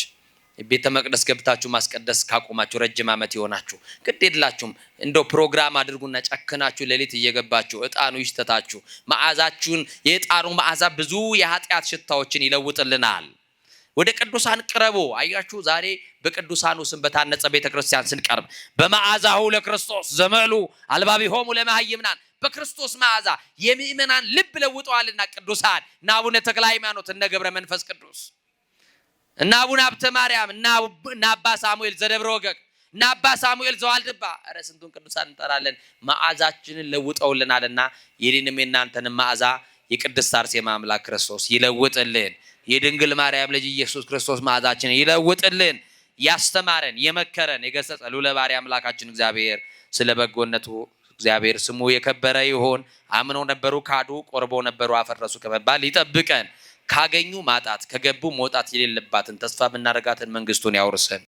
ቤተ መቅደስ ገብታችሁ ማስቀደስ ካቆማችሁ ረጅም ዓመት ይሆናችሁ። ግድ የላችሁም። እንደው ፕሮግራም አድርጉና ጨክናችሁ ሌሊት እየገባችሁ እጣኑ ይሽተታችሁ። መዓዛችሁን የእጣኑ መዓዛ ብዙ የኃጢአት ሽታዎችን ይለውጥልናል። ወደ ቅዱሳን ቅረቡ። አያችሁ ዛሬ በቅዱሳኑ ስም በታነጸ ቤተክርስቲያን ስንቀርብ በመዓዛሁ ለክርስቶስ ዘመሉ አልባቢሆሙ ለመሃይምናን በክርስቶስ መዓዛ የምእመናን ልብ ለውጠዋልና ቅዱሳን እና አቡነ ተክለ ሃይማኖት እነ ገብረ መንፈስ ቅዱስ እና አቡነ ሀብተ ማርያም እና አባ ሳሙኤል ዘደብረ ወገግ እና አባ ሳሙኤል ዘዋልድባ ኧረ ስንቱን ቅዱሳን እንጠራለን። መዓዛችንን ለውጠውልናልና የኔንም የናንተንም መዓዛ የቅድስት አርሴማ አምላክ ክርስቶስ ይለውጥልን። የድንግል ማርያም ልጅ ኢየሱስ ክርስቶስ መዓዛችንን ይለውጥልን። ያስተማረን የመከረን የገሰጸ ልዑለ ባሕርይ አምላካችን እግዚአብሔር ስለ በጎነቱ እግዚአብሔር ስሙ የከበረ ይሁን። አምነው ነበሩ ካዱ፣ ቆርበው ነበሩ አፈረሱ ከመባል ይጠብቀን። ካገኙ ማጣት ከገቡ መውጣት የሌለባትን ተስፋ የምናደርጋትን መንግስቱን ያውርሰን።